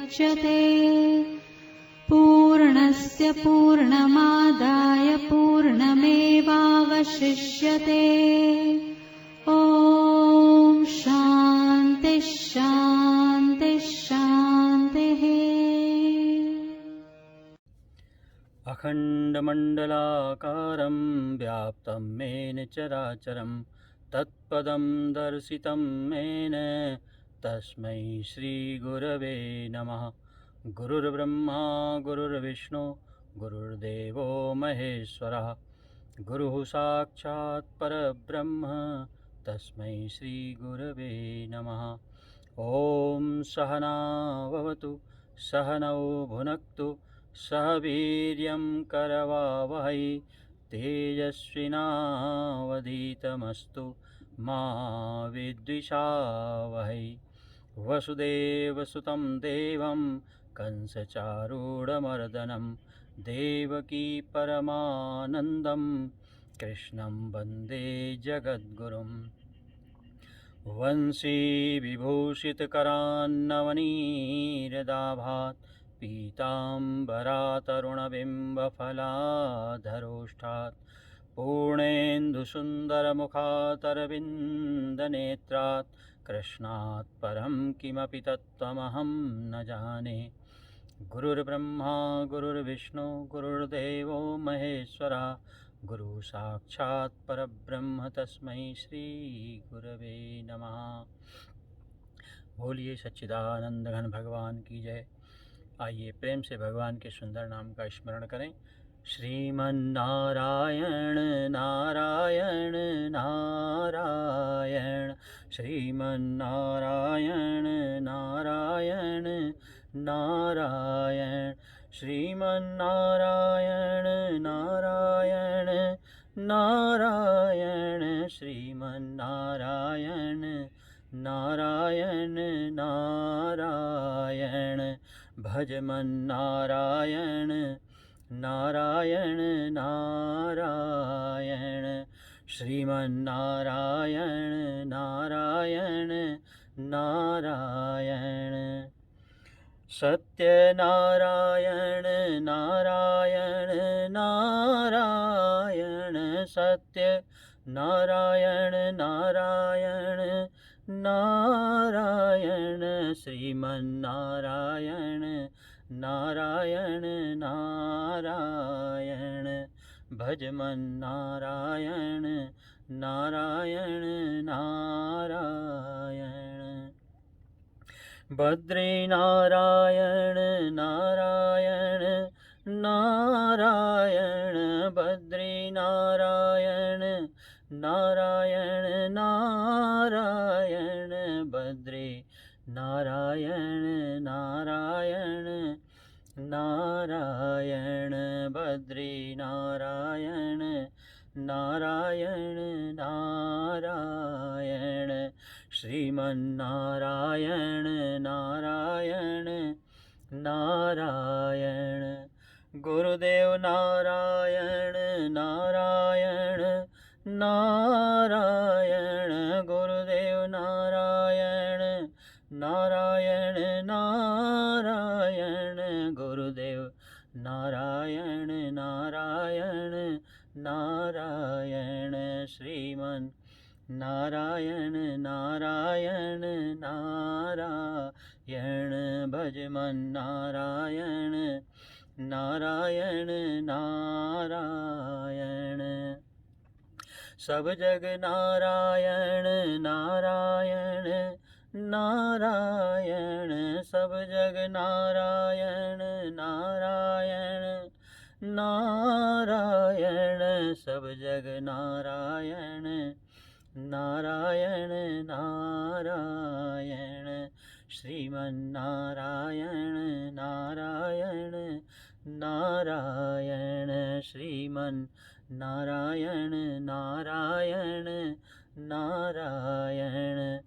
मुच्यते। पूर्णस्य पूर्णमादाय पूर्णमेवावशिष्यते। ॐ शान्ति शान्ति शान्तिः। अखण्डमण्डलाकारं व्याप्तं येन चराचरं तत्पदं दर्शितं येन तस्मै श्रीगुरवे नमः। गुरुर्ब्रह्मा गुरुर्विष्णु गुरुर्देवो महेश्वरः। गुरुः साक्षात् परब्रह्म तस्मै श्रीगुरवे नमः। ॐ सहना भवतु सहनौ भुनक्तु सह वीर्यं करवावहै तेजस्विनावधीतमस्तु मा विद्विषावहै। वसुदेवसुतं देवं कंसचारूढमर्दनं देवकी परमानन्दं कृष्णं वन्दे जगद्गुरुं। वंशी विभूषितकरान्नवनीरदाभात् पीताम्बरातरुणबिम्बफलाधरोष्ठात् पूर्णेन्दुसुन्दरमुखातरविन्दनेत्रात् कृष्णात् परं किमपि तत्त्वमहं न जाने। गुरुर्ब्रह्मा गुरुर्विष्णु गुरुर्देवो महेश्वरः। गुरु साक्षात् परब्रह्म तस्मै श्री गुरवे नमः। बोलिए सच्चिदानंद घन भगवान की जय। आइए प्रेम से भगवान के सुंदर नाम का स्मरण करें। श्रीमन्नारायण नारायण नारायण, श्रीमन्नारायण नारायण नारायण, श्रीमन्नारायण नारायण नारायण, श्रीमन्नारायण नारायण नारायण। भजमन्नारायण नारायण नारायण, श्रीमन्नारायण नारायण नारायण। सत्यनारायण नारायण नारायण, सत्य नारायण नारायण नारायण, श्रीमन्नारायण नारायण नारायण। भजमन्नारायण नारायण नारायण। बद्रीनारायण नारायण नारायण, बद्रीनारायण नारायण नारायण, बद्री नारायण नारायण नारायण, बद्री नारायण नारायण नारायण, श्रीमन्नारायण नारायण नारायण। गुरुदेव नारायण नारायण नारायण, गुरुदेव नारायण नारायण नारायण, गुरुदेव नारायण नारायण नारायण, श्रीमन् नारायण नारायण नारायण। भजमन्नारायण नारायण नारायण। सब जग नारायण नारायण नारायण, सब जग नारायण नारायण नारायण, सब जग नारायण नारायण नारायण, श्रीमन्नारायण नारायण नारायण, श्रीमन्नारायण नारायण नारायण।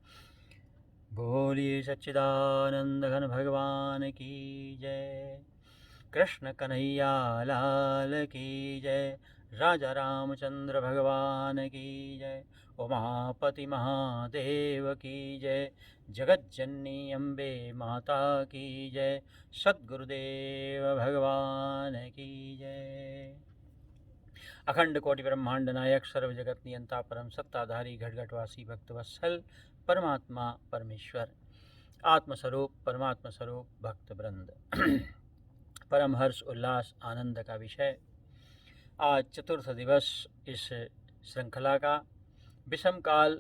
बोलिए सच्चिदानंद घन भगवान की जय। कृष्ण कन्हैया लाल की जय। राजा रामचंद्र भगवान की जय। उमापति महादेव की जय। जगज्जननी अम्बे माता की जय। सद्गुरुदेव भगवान की जय। अखंड कोटि ब्रह्मांड नायक सर्व जगत नियंता परम सत्ताधारी घटघटवासी भक्तवत्सल परमात्मा परमेश्वर आत्मस्वरूप परमात्मा स्वरूप भक्त वृंद परम हर्ष उल्लास आनंद का विषय। आज चतुर्थ दिवस इस श्रृंखला का विषम काल,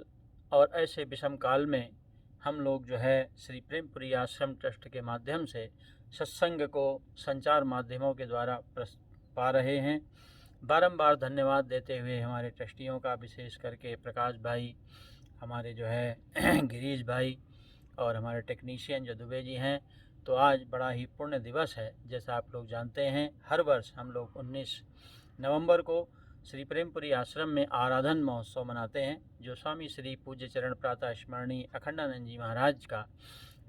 और ऐसे विषम काल में हम लोग जो है श्री प्रेमपुरी आश्रम ट्रस्ट के माध्यम से सत्संग को संचार माध्यमों के द्वारा पा रहे हैं। बारंबार धन्यवाद देते हुए हमारे ट्रस्टियों का, विशेष करके प्रकाश भाई, हमारे जो है गिरीश भाई और हमारे टेक्नीशियन जो दुबे जी हैं। तो आज बड़ा ही पुण्य दिवस है। जैसा आप लोग जानते हैं, हर वर्ष हम लोग 19 नवंबर को श्री प्रेमपुरी आश्रम में आराधन महोत्सव मनाते हैं, जो स्वामी श्री पूज्य चरण प्रातः स्मरणीय अखंडानंद जी महाराज का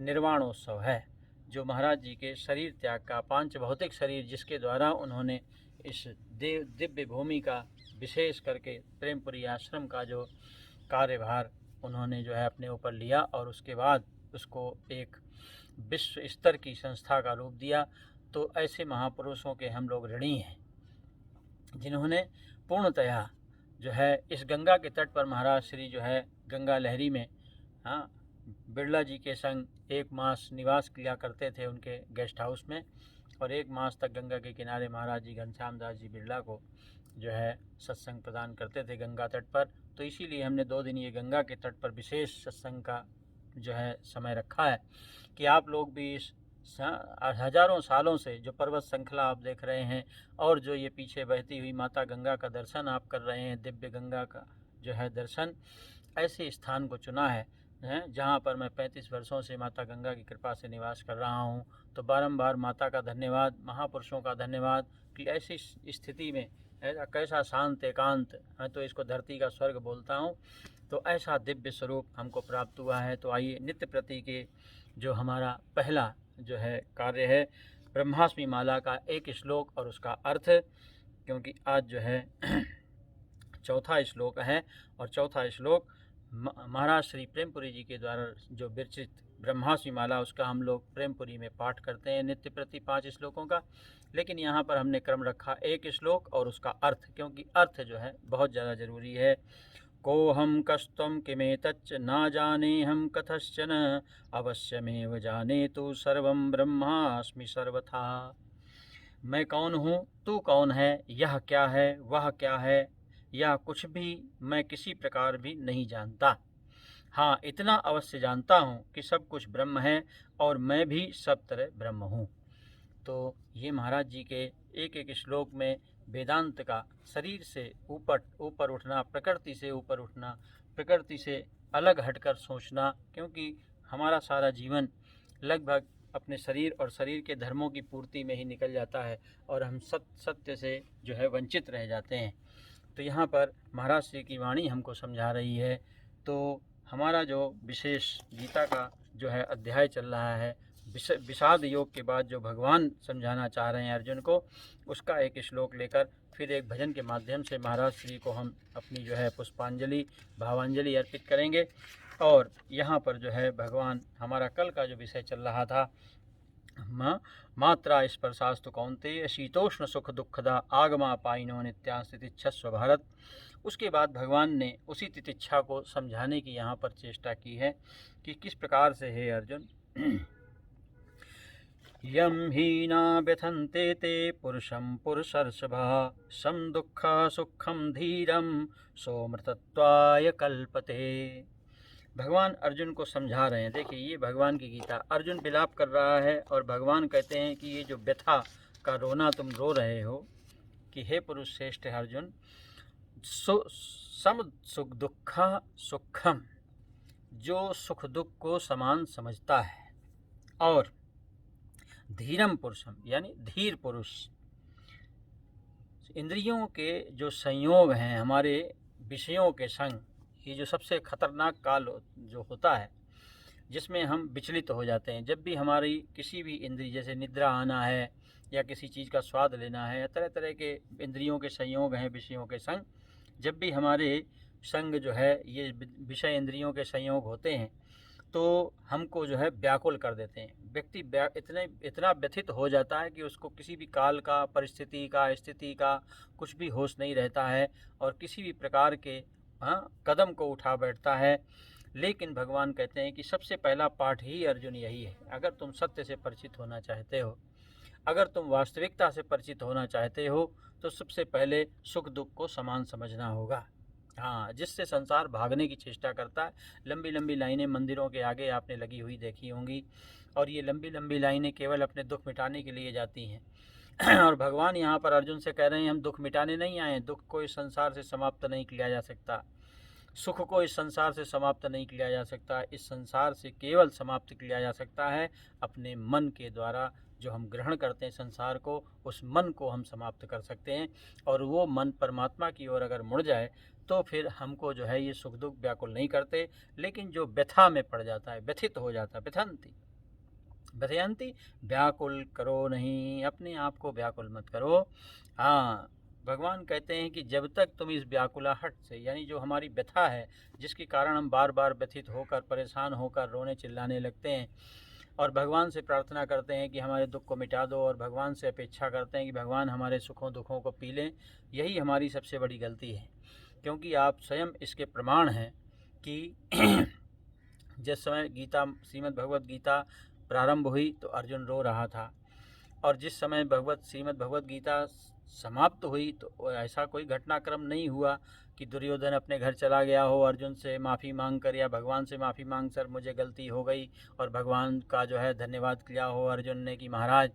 निर्वाणोत्सव है, जो महाराज जी के शरीर त्याग का, पांच भौतिक शरीर जिसके द्वारा उन्होंने इस दिव्य भूमि का, विशेष करके प्रेमपुरी आश्रम का जो कार्यभार उन्होंने जो है अपने ऊपर लिया, और उसके बाद उसको एक विश्व स्तर की संस्था का रूप दिया। तो ऐसे महापुरुषों के हम लोग ऋणी हैं, जिन्होंने पूर्णतया जो है इस गंगा के तट पर महाराज श्री जो है गंगा लहरी में, हाँ, बिरला जी के संग 1 मास निवास किया करते थे उनके गेस्ट हाउस में, और 1 मास तक गंगा के किनारे महाराज जी घनश्याम दास जी बिरला को जो है सत्संग प्रदान करते थे गंगा तट पर। तो इसीलिए हमने 2 दिन ये गंगा के तट पर विशेष सत्संग का जो है समय रखा है, कि आप लोग भी इस हजारों सालों से जो पर्वत श्रृंखला आप देख रहे हैं, और जो ये पीछे बहती हुई माता गंगा का दर्शन आप कर रहे हैं, दिव्य गंगा का जो है दर्शन, ऐसे स्थान को चुना है जहाँ पर मैं 35 वर्षों से माता गंगा की कृपा से निवास कर रहा हूँ। तो बारंबार माता का धन्यवाद, महापुरुषों का धन्यवाद कि ऐसी स्थिति में ऐसा कैसा शांत एकांत, मैं तो इसको धरती का स्वर्ग बोलता हूँ, तो ऐसा दिव्य स्वरूप हमको प्राप्त हुआ है। तो आइए नित्य प्रति के जो हमारा पहला जो है कार्य है, ब्रह्मास्मि माला का एक श्लोक और उसका अर्थ, क्योंकि आज जो है चौथा श्लोक है, और चौथा श्लोक महाराज श्री प्रेमपुरी जी के द्वारा जो विरचित ब्रह्मास्मि माला, उसका हम लोग प्रेमपुरी में पाठ करते हैं नित्य प्रति 5 श्लोकों का। लेकिन यहाँ पर हमने क्रम रखा 1 श्लोक और उसका अर्थ, क्योंकि अर्थ जो है बहुत ज़्यादा ज़रूरी है। को हम कस्तम किमेतच्च ना जाने हम कथश्चन अवश्यमेव जाने तू सर्वं ब्रह्मास्मि सर्वथा। मैं कौन हूँ, तू कौन है, यह क्या है, वह क्या है, या कुछ भी मैं किसी प्रकार भी नहीं जानता। हाँ, इतना अवश्य जानता हूँ कि सब कुछ ब्रह्म है और मैं भी सब तरह ब्रह्म हूँ। तो ये महाराज जी के एक एक श्लोक में वेदांत का, शरीर से ऊपर उठना, प्रकृति से ऊपर उठना, प्रकृति से अलग हटकर सोचना, क्योंकि हमारा सारा जीवन लगभग अपने शरीर और शरीर के धर्मों की पूर्ति में ही निकल जाता है, और हम सत्य से जो है वंचित रह जाते हैं। तो यहाँ पर महाराज श्री की वाणी हमको समझा रही है। तो हमारा जो विशेष गीता का जो है अध्याय चल रहा है, विषाद योग के बाद जो भगवान समझाना चाह रहे हैं अर्जुन को, उसका एक श्लोक लेकर फिर एक भजन के माध्यम से महाराज श्री को हम अपनी जो है पुष्पांजलि, भावांजलि अर्पित करेंगे। और यहाँ पर जो है भगवान, हमारा कल का जो विषय चल रहा था, मात्रा स्पर्शास्तु कौन्तेय शीतोष्ण सुख दुखदा आगमा पाइनो नित्यां तितिच्छस्व भारत। उसके बाद भगवान ने उसी तितिच्छा को समझाने की यहाँ पर चेष्टा की है कि किस प्रकार से है अर्जुन। यम हीना व्यथन्ते ते पुरुषं पुरुषर्षभा सम दुःख सुखम धीरम सोमृतत्वाय कल्पते। भगवान अर्जुन को समझा रहे हैं। देखिए, ये भगवान की गीता, अर्जुन विलाप कर रहा है और भगवान कहते हैं कि ये जो व्यथा का रोना तुम रो रहे हो, कि हे पुरुष श्रेष्ठ अर्जुन, सम सुख दुख सुखम, जो सुख दुख को समान समझता है, और धीरम पुरुषम यानी धीर पुरुष, इंद्रियों के जो संयोग हैं हमारे विषयों के संग, ये जो सबसे खतरनाक काल जो होता है, जिसमें हम विचलित हो जाते हैं। जब भी हमारी किसी भी इंद्रिय, जैसे निद्रा आना है या किसी चीज़ का स्वाद लेना है, तरह तरह के इंद्रियों के संयोग हैं विषयों के संग। जब भी हमारे संग जो है ये विषय इंद्रियों के संयोग होते हैं तो हमको जो है व्याकुल कर देते हैं। व्यक्ति इतना व्यथित हो जाता है कि उसको किसी भी काल का, परिस्थिति का, स्थिति का कुछ भी होश नहीं रहता है और किसी भी प्रकार के कदम को उठा बैठता है। लेकिन भगवान कहते हैं कि सबसे पहला पाठ ही अर्जुन यही है, अगर तुम सत्य से परिचित होना चाहते हो, अगर तुम वास्तविकता से परिचित होना चाहते हो तो सबसे पहले सुख दुख को समान समझना होगा। हाँ, जिससे संसार भागने की चेष्टा करता है। लंबी लंबी लाइनें मंदिरों के आगे आपने लगी हुई देखी होंगी और ये लंबी लंबी लाइनें केवल अपने दुख मिटाने के लिए जाती हैं और भगवान यहाँ पर अर्जुन से कह रहे हैं हम दुख मिटाने नहीं आए। दुख को इस संसार से समाप्त नहीं किया जा सकता, सुख को इस संसार से समाप्त नहीं किया जा सकता। इस संसार से केवल समाप्त किया जा सकता है अपने मन के द्वारा। जो हम ग्रहण करते हैं संसार को, उस मन को हम समाप्त कर सकते हैं और वो मन परमात्मा की ओर अगर मुड़ जाए तो फिर हमको जो है ये सुख दुख व्याकुल नहीं करते। लेकिन जो व्यथा में पड़ जाता है, व्यथित हो जाता है, व्यथयंती, व्याकुल करो नहीं, अपने आप को व्याकुल मत करो। हाँ, भगवान कहते हैं कि जब तक तुम इस व्याकुलाहट से, यानी जो हमारी व्यथा है जिसके कारण हम बार बार व्यथित होकर, परेशान होकर रोने चिल्लाने लगते हैं और भगवान से प्रार्थना करते हैं कि हमारे दुख को मिटा दो और भगवान से अपेक्षा करते हैं कि भगवान हमारे सुखों दुखों को पी लें, यही हमारी सबसे बड़ी गलती है। क्योंकि आप स्वयं इसके प्रमाण हैं कि जिस समय गीता, श्रीमद् भगवद गीता प्रारंभ हुई तो अर्जुन रो रहा था और जिस समय श्रीमद् भगवद गीता समाप्त हुई तो ऐसा कोई घटनाक्रम नहीं हुआ कि दुर्योधन अपने घर चला गया हो अर्जुन से माफ़ी मांग कर या भगवान से माफ़ी मांग कर मुझे गलती हो गई और भगवान का जो है धन्यवाद किया हो अर्जुन ने कि महाराज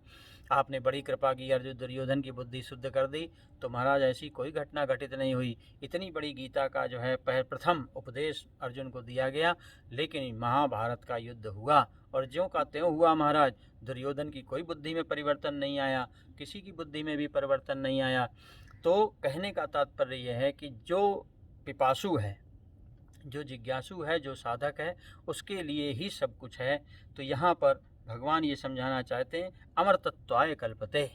आपने बड़ी कृपा की, अर्जुन दुर्योधन की बुद्धि शुद्ध कर दी। तो महाराज ऐसी कोई घटना घटित नहीं हुई। इतनी बड़ी गीता का जो है प्रथम उपदेश अर्जुन को दिया गया, लेकिन महाभारत का युद्ध हुआ और ज्यों का त्यों हुआ महाराज। दुर्योधन की कोई बुद्धि में परिवर्तन नहीं आया, किसी की बुद्धि में भी परिवर्तन नहीं आया। तो कहने का तात्पर्य यह है कि जो पिपासु है, जो जिज्ञासु है, जो साधक है, उसके लिए ही सब कुछ है। तो यहाँ पर भगवान ये समझाना चाहते हैं अमरतत्वाय कल्पते,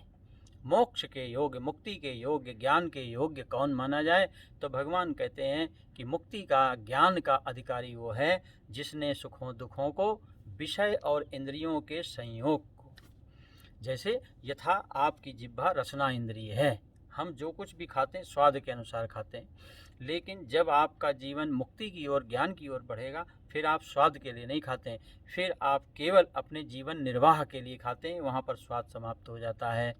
मोक्ष के योग्य, मुक्ति के योग्य, ज्ञान के योग्य कौन माना जाए। तो भगवान कहते हैं कि मुक्ति का, ज्ञान का अधिकारी वो है जिसने सुखों दुखों को, विषय और इंद्रियों के संयोग को, जैसे यथा आपकी जिह्वा रसना इंद्रिय है, हम जो कुछ भी खाते हैं स्वाद के अनुसार खाते हैं, लेकिन जब आपका जीवन मुक्ति की ओर, ज्ञान की ओर बढ़ेगा फिर आप स्वाद के लिए नहीं खाते हैं, फिर आप केवल अपने जीवन निर्वाह के लिए खाते हैं, वहाँ पर स्वाद समाप्त हो जाता है।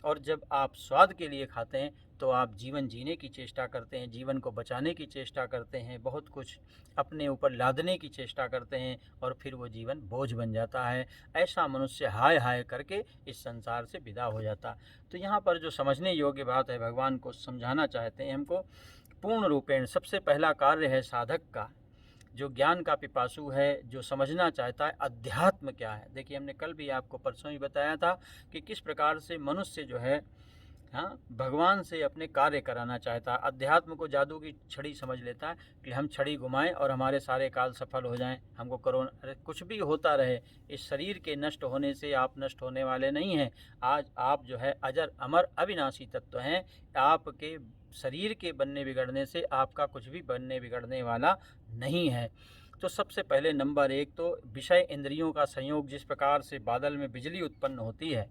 और जब आप स्वाद के लिए खाते हैं तो आप जीवन जीने की चेष्टा करते हैं, जीवन को बचाने की चेष्टा करते हैं, बहुत कुछ अपने ऊपर लादने की चेष्टा करते हैं और फिर वो जीवन बोझ बन जाता है। ऐसा मनुष्य हाय हाय करके इस संसार से विदा हो जाता। तो यहाँ पर जो समझने योग्य बात है, भगवान को समझाना चाहते हैं हमको पूर्ण रूपेण। सबसे पहला कार्य है साधक का, जो ज्ञान का पिपासु है, जो समझना चाहता है अध्यात्म क्या है। देखिए हमने कल भी आपको, परसों ही बताया था कि किस प्रकार से मनुष्य जो है भगवान से अपने कार्य कराना चाहता है। अध्यात्म को जादू की छड़ी समझ लेता है कि हम छड़ी घुमाएं और हमारे सारे काल सफल हो जाएं, हमको कोरोना, अरे कुछ भी होता रहे, इस शरीर के नष्ट होने से आप नष्ट होने वाले नहीं हैं। आज आप जो है अजर अमर अविनाशी तत्व हैं। आपके शरीर के बनने बिगड़ने से आपका कुछ भी बनने बिगड़ने वाला नहीं है। तो सबसे पहले नंबर एक तो विषय इंद्रियों का संयोग, जिस प्रकार से बादल में बिजली उत्पन्न होती है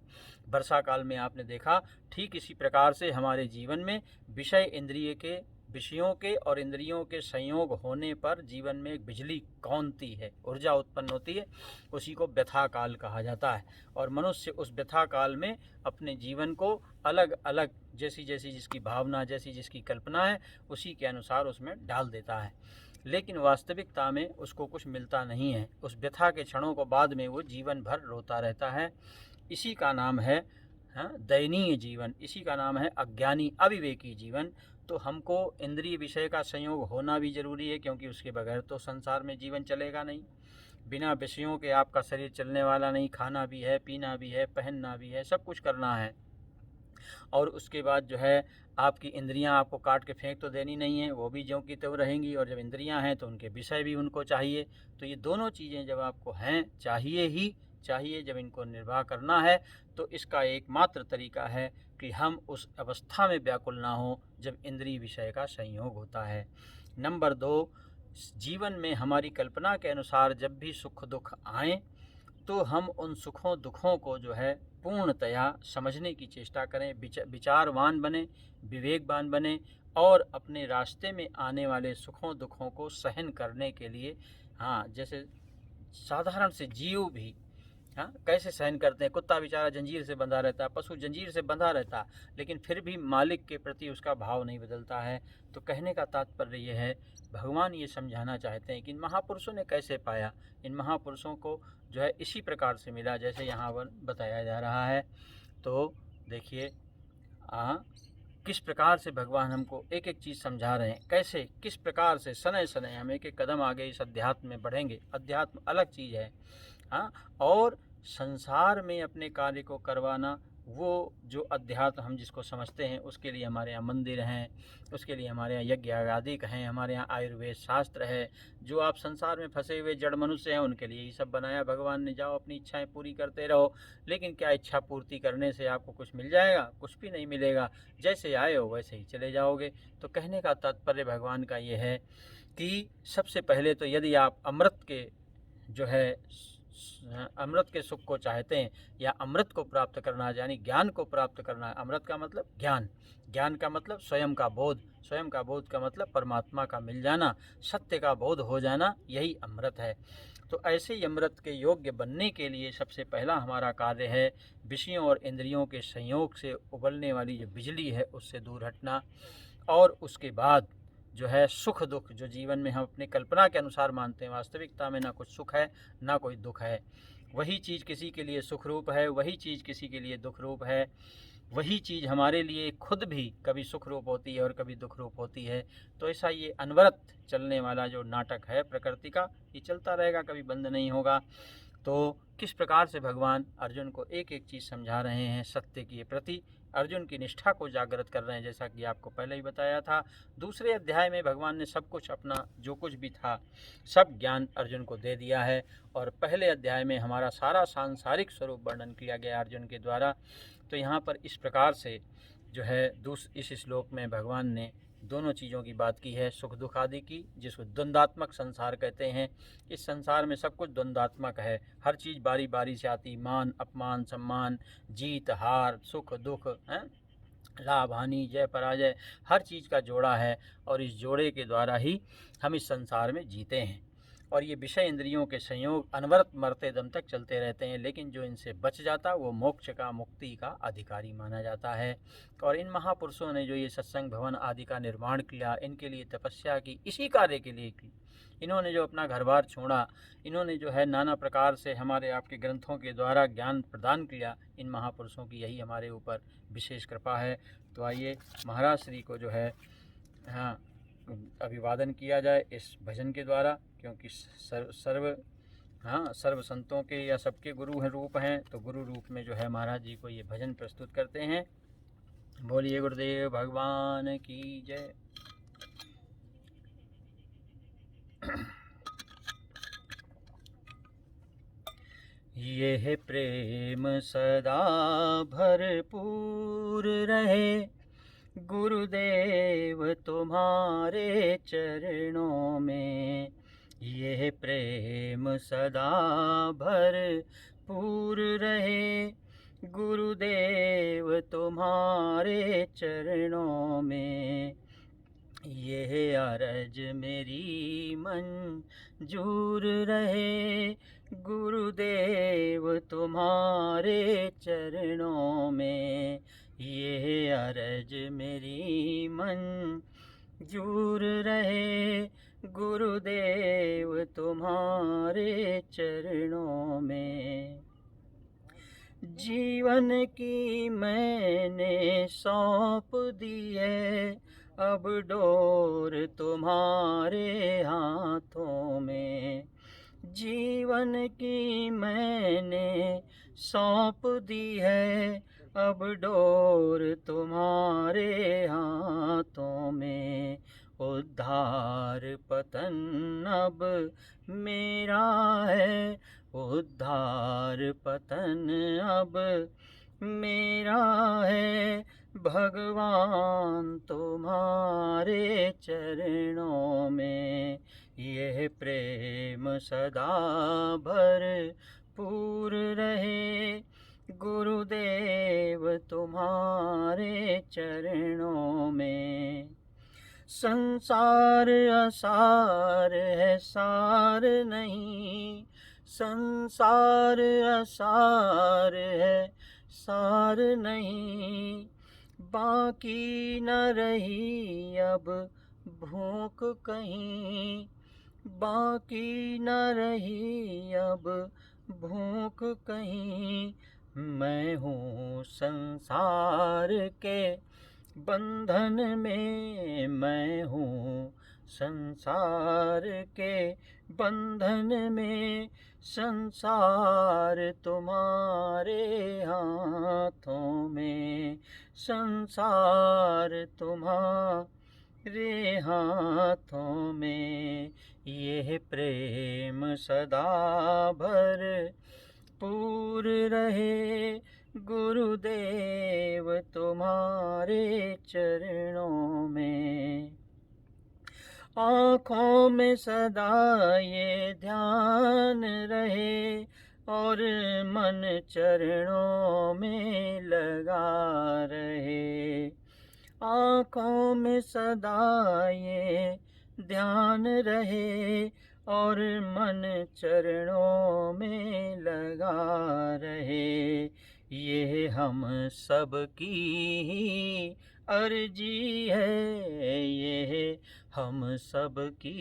वर्षा काल में आपने देखा, ठीक इसी प्रकार से हमारे जीवन में विषय इंद्रिय के, विषयों के और इंद्रियों के संयोग होने पर जीवन में एक बिजली कौनती है, ऊर्जा उत्पन्न होती है, उसी को व्यथा काल कहा जाता है। और मनुष्य उस व्यथा काल में अपने जीवन को अलग अलग, जैसी जैसी जिसकी भावना, जैसी जिसकी कल्पना है, उसी के अनुसार उसमें डाल देता है। लेकिन वास्तविकता में उसको कुछ मिलता नहीं है। उस व्यथा के क्षणों को बाद में वो जीवन भर रोता रहता है। इसी का नाम है दयनीय जीवन, इसी का नाम है अज्ञानी अविवेकी जीवन। तो हमको इंद्रिय विषय का संयोग होना भी ज़रूरी है, क्योंकि उसके बगैर तो संसार में जीवन चलेगा नहीं। बिना विषयों के आपका शरीर चलने वाला नहीं। खाना भी है, पीना भी है, पहनना भी है, सब कुछ करना है। और उसके बाद जो है आपकी इंद्रियां आपको काट के फेंक तो देनी नहीं है, वो भी ज्यों की त्यों रहेंगी। और जब इंद्रियां हैं तो उनके विषय भी उनको चाहिए। तो ये दोनों चीज़ें जब आपको हैं, चाहिए ही, चाहिए, जब इनको निर्वाह करना है तो इसका एकमात्र तरीका है कि हम उस अवस्था में व्याकुल ना हो जब इंद्रिय विषय का संयोग होता है। नंबर 2, जीवन में हमारी कल्पना के अनुसार जब भी सुख दुख आए तो हम उन सुखों दुखों को जो है पूर्णतया समझने की चेष्टा करें, विचारवान बने, विवेकवान बने और अपने रास्ते में आने वाले सुखों दुखों को सहन करने के लिए, हाँ, जैसे साधारण से जीव भी, हाँ, कैसे सहन करते हैं। कुत्ता बेचारा जंजीर से बंधा रहता है, पशु जंजीर से बंधा रहता है, लेकिन फिर भी मालिक के प्रति उसका भाव नहीं बदलता है। तो कहने का तात्पर्य ये है, भगवान ये समझाना चाहते हैं कि इन महापुरुषों ने कैसे पाया। इन महापुरुषों को जो है इसी प्रकार से मिला जैसे यहाँ पर बताया जा रहा है। तो देखिए किस प्रकार से भगवान हमको एक एक चीज़ समझा रहे हैं, कैसे किस प्रकार से सनय सनय हम एक एक कदम आगे इस अध्यात्म में बढ़ेंगे। अध्यात्म अलग चीज़ है, हाँ, और संसार में अपने कार्य को करवाना, वो जो अध्यात्म हम जिसको समझते हैं, उसके लिए हमारे यहाँ मंदिर हैं, उसके लिए हमारे यहाँ यज्ञ आदि हैं, हमारे यहाँ आयुर्वेद शास्त्र है। जो आप संसार में फंसे हुए जड़ मनुष्य हैं उनके लिए ये सब बनाया भगवान ने। जाओ अपनी इच्छाएं पूरी करते रहो, लेकिन क्या इच्छा पूर्ति करने से आपको कुछ मिल जाएगा? कुछ भी नहीं मिलेगा। जैसे आए हो वैसे ही चले जाओगे। तो कहने का तात्पर्य भगवान का ये है कि सबसे पहले तो यदि आप अमृत के जो है अमृत के सुख को चाहते हैं या अमृत को प्राप्त करना है, यानी ज्ञान को प्राप्त करना है। अमृत का मतलब ज्ञान, ज्ञान का मतलब स्वयं का बोध, स्वयं का बोध का मतलब परमात्मा का मिल जाना, सत्य का बोध हो जाना, यही अमृत है। तो ऐसे ही अमृत के योग्य बनने के लिए सबसे पहला हमारा कार्य है विषयों और इंद्रियों के संयोग से उबलने वाली जो बिजली है उससे दूर हटना, और उसके बाद जो है सुख दुख जो जीवन में हम अपने कल्पना के अनुसार मानते हैं, वास्तविकता में ना कुछ सुख है ना कोई दुख है। वही चीज़ किसी के लिए सुख रूप है, वही चीज़ किसी के लिए दुख रूप है। वही चीज़ हमारे लिए खुद भी कभी सुख रूप होती है और कभी दुख रूप होती है। तो ऐसा ये अनवरत चलने वाला जो नाटक है प्रकृति का, ये चलता रहेगा, कभी बंद नहीं होगा। तो किस प्रकार से भगवान अर्जुन को एक एक चीज़ समझा रहे हैं, सत्य के प्रति अर्जुन की निष्ठा को जागृत कर रहे हैं, जैसा कि आपको पहले ही बताया था। दूसरे अध्याय में भगवान ने सब कुछ अपना जो कुछ भी था सब ज्ञान अर्जुन को दे दिया है, और पहले अध्याय में हमारा सारा सांसारिक स्वरूप वर्णन किया गया अर्जुन के द्वारा। तो यहाँ पर इस प्रकार से जो है इस श्लोक में भगवान ने दोनों चीज़ों की बात की है, सुख दुख आदि की, जिसको द्वंद्वात्मक संसार कहते हैं। इस संसार में सब कुछ द्वंद्वात्मक है, हर चीज़ बारी बारी से आती, मान अपमान, सम्मान, जीत हार, सुख दुख, लाभ हानि, जय पराजय, हर चीज़ का जोड़ा है, और इस जोड़े के द्वारा ही हम इस संसार में जीते हैं। और ये विषय इंद्रियों के संयोग अनवरत मरते दम तक चलते रहते हैं, लेकिन जो इनसे बच जाता वो मोक्ष का, मुक्ति का अधिकारी माना जाता है। और इन महापुरुषों ने जो ये सत्संग भवन आदि का निर्माण किया, इनके लिए तपस्या की, इसी कार्य के लिए की। इन्होंने जो अपना घर बार छोड़ा, इन्होंने जो है नाना प्रकार से हमारे आपके ग्रंथों के द्वारा ज्ञान प्रदान किया, इन महापुरुषों की यही हमारे ऊपर विशेष कृपा है। तो आइए महाराज श्री को जो है हाँ अभिवादन किया जाए इस भजन के द्वारा, क्योंकि सर्व संतों के या सबके गुरु हैं, रूप हैं। तो गुरु रूप में जो है महाराज जी को ये भजन प्रस्तुत करते हैं। बोलिए गुरुदेव भगवान की जय। यह प्रेम सदा भरपूर रहे, गुरुदेव तुम्हारे चरणों में। यह प्रेम सदा भरपूर रहे, गुरुदेव तुम्हारे चरणों में। यह अरज मेरी मंजूर रहे, गुरुदेव तुम्हारे चरणों में। यह अरज मेरी मंजूर रहे, गुरुदेव तुम्हारे चरणों में। जीवन की मैंने सौंप दी है, अब डोर तुम्हारे हाथों में। जीवन की मैंने सौंप दी है, अब डोर तुम्हारे हाथों में। उद्धार पतन अब मेरा है, उद्धार अब मेरा है भगवान तुम्हारे चरणों में। यह प्रेम सदा भरपूर रहे गुरुदेव तुम्हारे चरणों में। संसार असार है सार नहीं, संसार असार है सार नहीं। बाकी न रही अब भूख कहीं, बाकी न रही अब भूख कहीं। मैं हूँ संसार के बंधन में, मैं हूँ संसार के बंधन में। संसार तुम्हारे हाथों में, संसार तुम्हारे हाथों में। यह प्रेम सदा भरपूर रहे गुरुदेव तुम्हारे चरणों में। आँखों में सदा ये ध्यान रहे और मन चरणों में लगा रहे। आँखों में सदा ये ध्यान रहे और मन चरणों में लगा रहे। ये हम सब की ही अर्जी है, ये हम सब की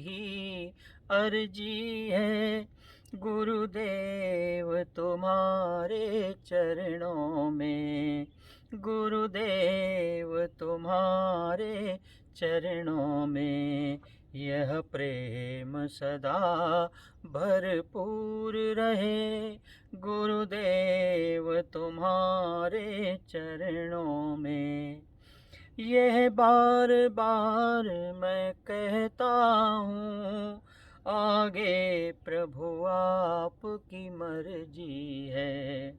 ही अर्जी है गुरुदेव तुम्हारे चरणों में, गुरुदेव तुम्हारे चरणों में। यह प्रेम सदा भरपूर रहे गुरुदेव तुम्हारे चरणों में। यह बार बार मैं कहता हूँ, आगे प्रभु आपकी मर्जी है।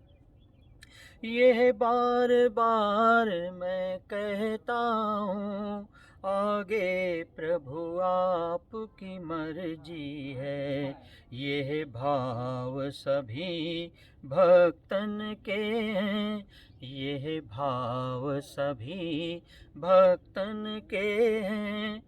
यह बार बार मैं कहता हूँ, आगे प्रभु आपकी मर्जी है। यह भाव सभी भक्तन के हैं, यह भाव सभी भक्तन के हैं।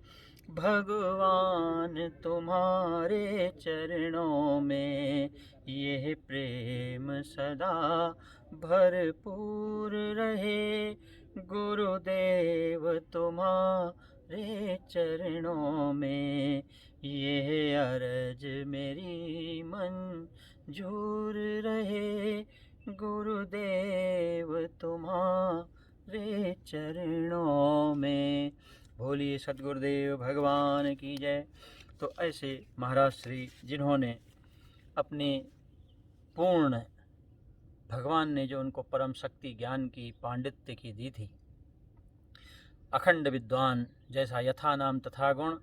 भगवान तुम्हारे चरणों में यह प्रेम सदा भरपूर रहे गुरुदेव तुम्हारे चरणों में। यह अर्ज मेरी मंजूर रहे गुरुदेव तुम्हारे चरणों में। बोलिए सद्गुरुदेव भगवान की जय। तो ऐसे महाराज श्री जिन्होंने अपने पूर्ण भगवान ने जो उनको परम शक्ति ज्ञान की पांडित्य की दी थी, अखंड विद्वान जैसा यथा नाम तथा गुण,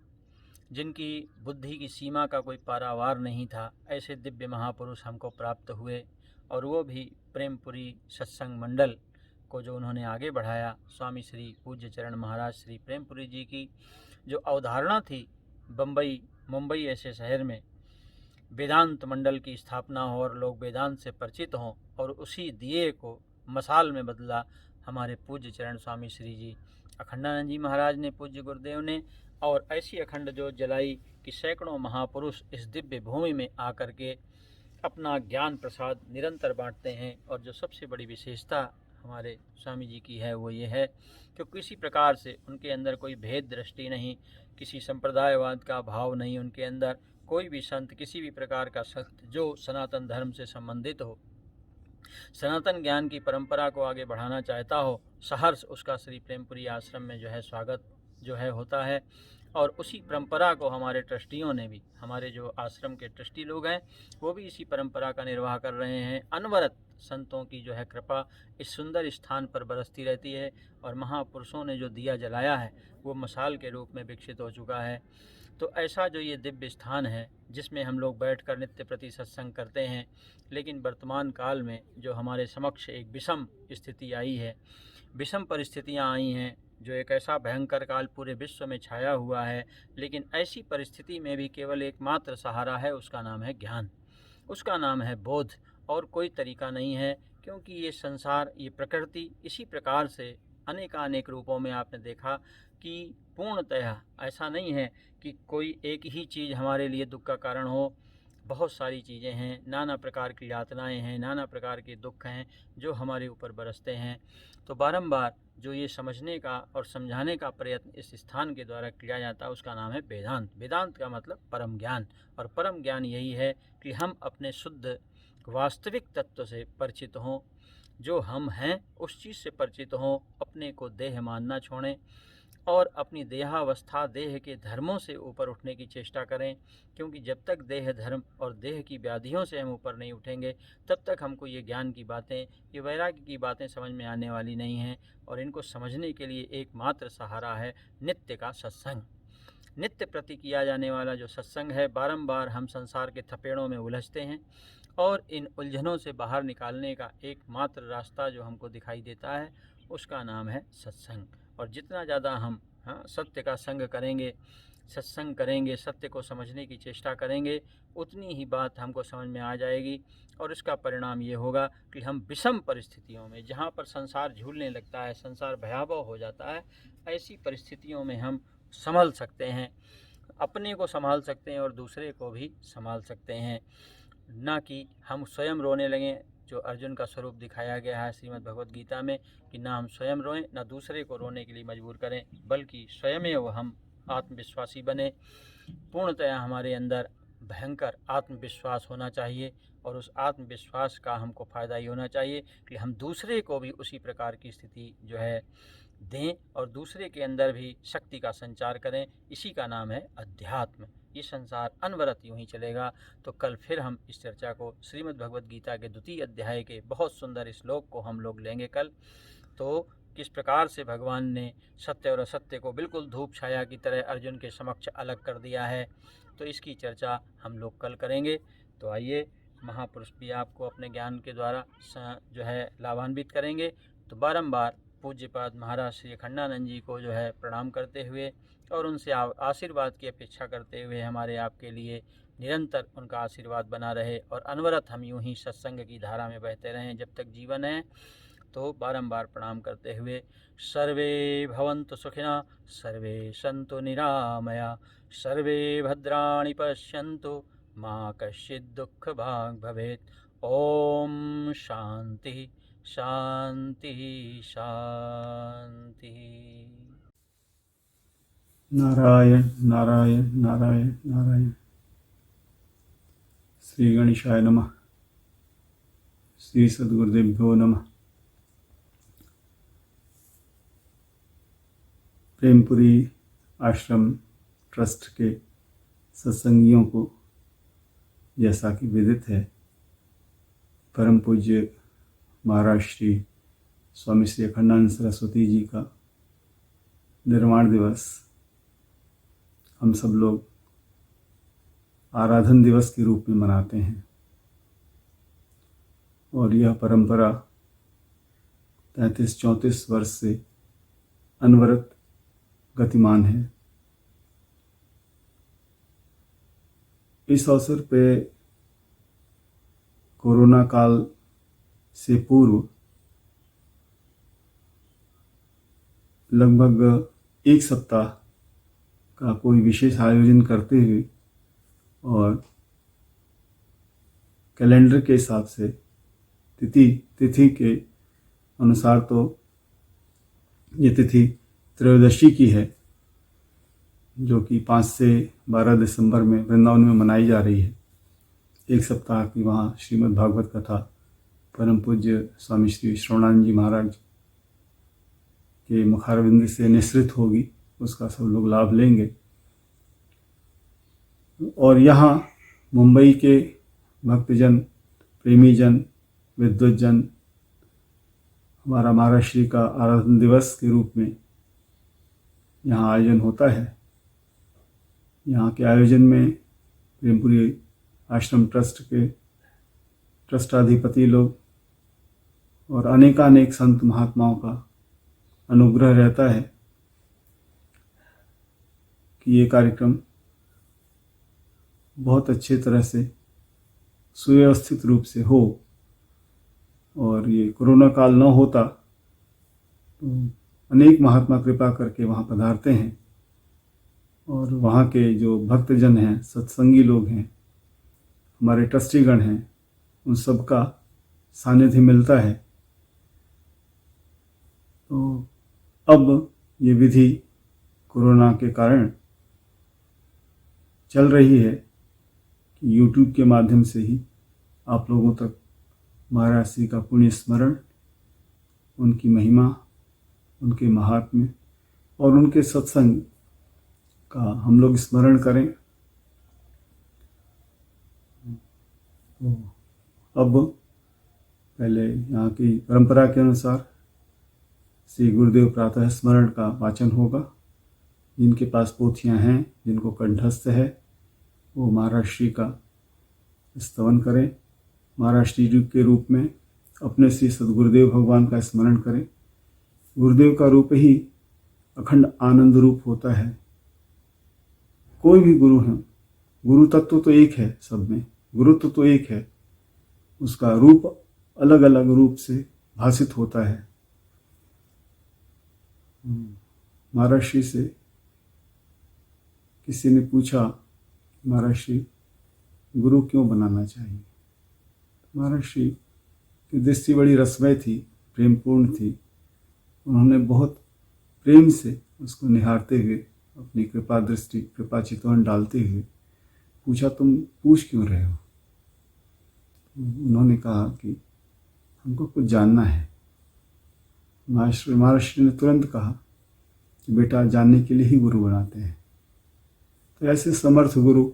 जिनकी बुद्धि की सीमा का कोई पारावार नहीं था, ऐसे दिव्य महापुरुष हमको प्राप्त हुए। और वो भी प्रेमपुरी सत्संग मंडल को जो उन्होंने आगे बढ़ाया, स्वामी श्री पूज्य चरण महाराज श्री प्रेमपुरी जी की जो अवधारणा थी, बम्बई मुंबई ऐसे शहर में वेदांत मंडल की स्थापना हो और लोग वेदांत से परिचित हों, और उसी दिए को मसाल में बदला हमारे पूज्य चरण स्वामी श्री जी अखंडानंद जी महाराज ने, पूज्य गुरुदेव ने। और ऐसी अखंड ज्योत जलाई कि सैकड़ों महापुरुष इस दिव्य भूमि में आकर के अपना ज्ञान प्रसाद निरंतर बांटते हैं। और जो सबसे बड़ी विशेषता हमारे स्वामी जी की है वो ये है कि किसी प्रकार से उनके अंदर कोई भेद दृष्टि नहीं, किसी संप्रदायवाद का भाव नहीं उनके अंदर। कोई भी संत, किसी भी प्रकार का संत जो सनातन धर्म से संबंधित हो, सनातन ज्ञान की परंपरा को आगे बढ़ाना चाहता हो, सहर्ष उसका श्री प्रेमपुरी आश्रम में जो है स्वागत जो है होता है। और उसी परंपरा को हमारे ट्रस्टियों ने भी, हमारे जो आश्रम के ट्रस्टी लोग हैं वो भी इसी परंपरा का निर्वाह कर रहे हैं। अनवरत संतों की जो है कृपा इस सुंदर स्थान पर बरसती रहती है और महापुरुषों ने जो दिया जलाया है वो मशाल के रूप में विकसित हो चुका है। तो ऐसा जो ये दिव्य स्थान है जिसमें हम लोग बैठकर नित्य प्रति सत्संग करते हैं, लेकिन वर्तमान काल में जो हमारे समक्ष एक विषम स्थिति आई है, विषम परिस्थितियां आई हैं, जो एक ऐसा भयंकर काल पूरे विश्व में छाया हुआ है, लेकिन ऐसी परिस्थिति में भी केवल एकमात्र सहारा है, उसका नाम है ज्ञान, उसका नाम है बोध, और कोई तरीका नहीं है। क्योंकि ये संसार, ये प्रकृति इसी प्रकार से अनेकानेक रूपों में आपने देखा कि पूर्णतः ऐसा नहीं है कि कोई एक ही चीज़ हमारे लिए दुख का कारण हो। बहुत सारी चीज़ें हैं, नाना प्रकार की यातनाएं हैं, नाना प्रकार के दुख हैं जो हमारे ऊपर बरसते हैं। तो बारंबार जो ये समझने का और समझाने का प्रयत्न इस स्थान के द्वारा किया जाता है उसका नाम है वेदांत। वेदांत का मतलब परम ज्ञान, और परम ज्ञान यही है कि हम अपने शुद्ध वास्तविक तत्व से परिचित हों, जो हम हैं उस चीज़ से परिचित हों, अपने को देह मानना छोड़ें और अपनी देहावस्था, देह के धर्मों से ऊपर उठने की चेष्टा करें। क्योंकि जब तक देह धर्म और देह की व्याधियों से हम ऊपर नहीं उठेंगे तब तक हमको ये ज्ञान की बातें, ये वैराग्य की बातें समझ में आने वाली नहीं हैं। और इनको समझने के लिए एकमात्र सहारा है नित्य का सत्संग। नित्य प्रति किया जाने वाला जो सत्संग है, बारंबार हम संसार के थपेड़ों में उलझते हैं और इन उलझनों से बाहर निकालने का एकमात्र रास्ता जो हमको दिखाई देता है उसका नाम है सत्संग। और जितना ज़्यादा हम सत्य का संग करेंगे, सत्संग करेंगे, सत्य को समझने की चेष्टा करेंगे, उतनी ही बात हमको समझ में आ जाएगी। और इसका परिणाम ये होगा कि हम विषम परिस्थितियों में, जहाँ पर संसार झूलने लगता है, संसार भयावह हो जाता है, ऐसी परिस्थितियों में हम संभल सकते हैं, अपने को संभाल सकते हैं और दूसरे को भी संभाल सकते हैं। ना कि हम स्वयं रोने लगें, जो अर्जुन का स्वरूप दिखाया गया है श्रीमद् भगवद गीता में, कि ना हम स्वयं रोएं ना दूसरे को रोने के लिए मजबूर करें, बल्कि स्वयं हम आत्मविश्वासी बने। पूर्णतया हमारे अंदर भयंकर आत्मविश्वास होना चाहिए और उस आत्मविश्वास का हमको फ़ायदा ही होना चाहिए कि हम दूसरे को भी उसी प्रकार की स्थिति जो है दें और दूसरे के अंदर भी शक्ति का संचार करें। इसी का नाम है अध्यात्म। ये संसार अनवरत यूं ही चलेगा। तो कल फिर हम इस चर्चा को श्रीमद् भगवद गीता के 2 अध्याय के बहुत सुंदर श्लोक को हम लोग लेंगे कल। तो किस प्रकार से भगवान ने सत्य और असत्य को बिल्कुल धूप छाया की तरह अर्जुन के समक्ष अलग कर दिया है, तो इसकी चर्चा हम लोग कल करेंगे। तो आइए, महापुरुष भी आपको अपने ज्ञान के द्वारा जो है लाभान्वित करेंगे। तो बारंबार पूज्यपाद महाराज श्री अखंडानंद जी को जो है प्रणाम करते हुए और उनसे आशीर्वाद की अपेक्षा करते हुए हमारे आपके लिए निरंतर उनका आशीर्वाद बना रहे और अनवरत हम यूं ही सत्संग की धारा में बहते रहें जब तक जीवन है। तो बारंबार प्रणाम करते हुए सर्वे भवन्तु सुखिनः, सर्वे सन्तु निरामया, सर्वे भद्राणि पश्यन्तु, मा कश्चित् दुःखभाग् भवेत्। ओम शांति शांति शांति। नारायण नारायण नारायण नारायण। श्री गणेशाय नमः। श्री सद्गुरुदेवभ्यो नमः। प्रेमपुरी आश्रम ट्रस्ट के सत्संगियों को जैसा कि विदित है, परम पूज्य महाराज श्री स्वामी श्री अखंडानंद सरस्वती जी का निर्वाण दिवस हम सब लोग आराधन दिवस के रूप में मनाते हैं और यह परंपरा 33-34 वर्ष से अनवरत गतिमान है। इस अवसर पे कोरोना काल से पूर्व लगभग 1 सप्ताह का कोई विशेष आयोजन करते हुए और कैलेंडर के हिसाब से तिथि के अनुसार तो ये तिथि त्रयोदशी की है, जो कि 5 से 12 दिसंबर में वृंदावन में मनाई जा रही है। 1 सप्ताह की वहाँ श्रीमद् भागवत कथा परम पूज्य स्वामी श्री श्रवणानंद जी महाराज के मुखारविंद से निश्रित होगी, उसका सब लोग लाभ लेंगे। और यहाँ मुंबई के भक्तजन, प्रेमीजन विद्वज्जन हमारा महाराष्ट्री का आराधन दिवस के रूप में यहाँ आयोजन होता है। यहाँ के आयोजन में प्रेमपुरी आश्रम ट्रस्ट के ट्रस्टाधिपति लोग और अनेकानेक संत महात्माओं का अनुग्रह रहता है कि ये कार्यक्रम बहुत अच्छे तरह से सुव्यवस्थित रूप से हो। और ये कोरोना काल न होता तो अनेक महात्मा कृपा करके वहाँ पधारते हैं और वहाँ के जो भक्तजन हैं, सत्संगी लोग हैं, हमारे ट्रस्टीगण हैं, उन सब का सानिध्य मिलता है। तो अब ये विधि कोरोना के कारण चल रही है कि YouTube के माध्यम से ही आप लोगों तक महाराज श्री का पुण्य स्मरण, उनकी महिमा, उनके महात्म्य और उनके सत्संग का हम लोग स्मरण करें। तो अब पहले यहाँ की परंपरा के अनुसार श्री गुरुदेव प्रातः स्मरण का वाचन होगा। जिनके पास पोथियाँ हैं, जिनको कंठस्थ है, वो महाराष्ट्री का स्तवन करें। महाराष्ट्री के रूप में अपने श्री सद्गुरुदेव भगवान का स्मरण करें। गुरुदेव का रूप ही अखंड आनंद रूप होता है। कोई भी गुरु है, गुरु तत्व तो एक है, सब में गुरुत्व तो एक है, उसका रूप अलग अलग रूप से भाषित होता है। महाराष्ट्री से किसी ने पूछा, महाराष्ट्री गुरु क्यों बनाना चाहिए? महाराष्ट्री की दृष्टि बड़ी रसमय थी, प्रेमपूर्ण थी। उन्होंने बहुत प्रेम से उसको निहारते हुए, अपनी कृपा दृष्टि, कृपा चितवन डालते हुए पूछा, तुम पूछ क्यों रहे हो? उन्होंने कहा कि हमको कुछ जानना है। महाराष्ट्री ने तुरंत कहा कि बेटा, जानने के लिए ही गुरु बनाते हैं। तो ऐसे समर्थ गुरु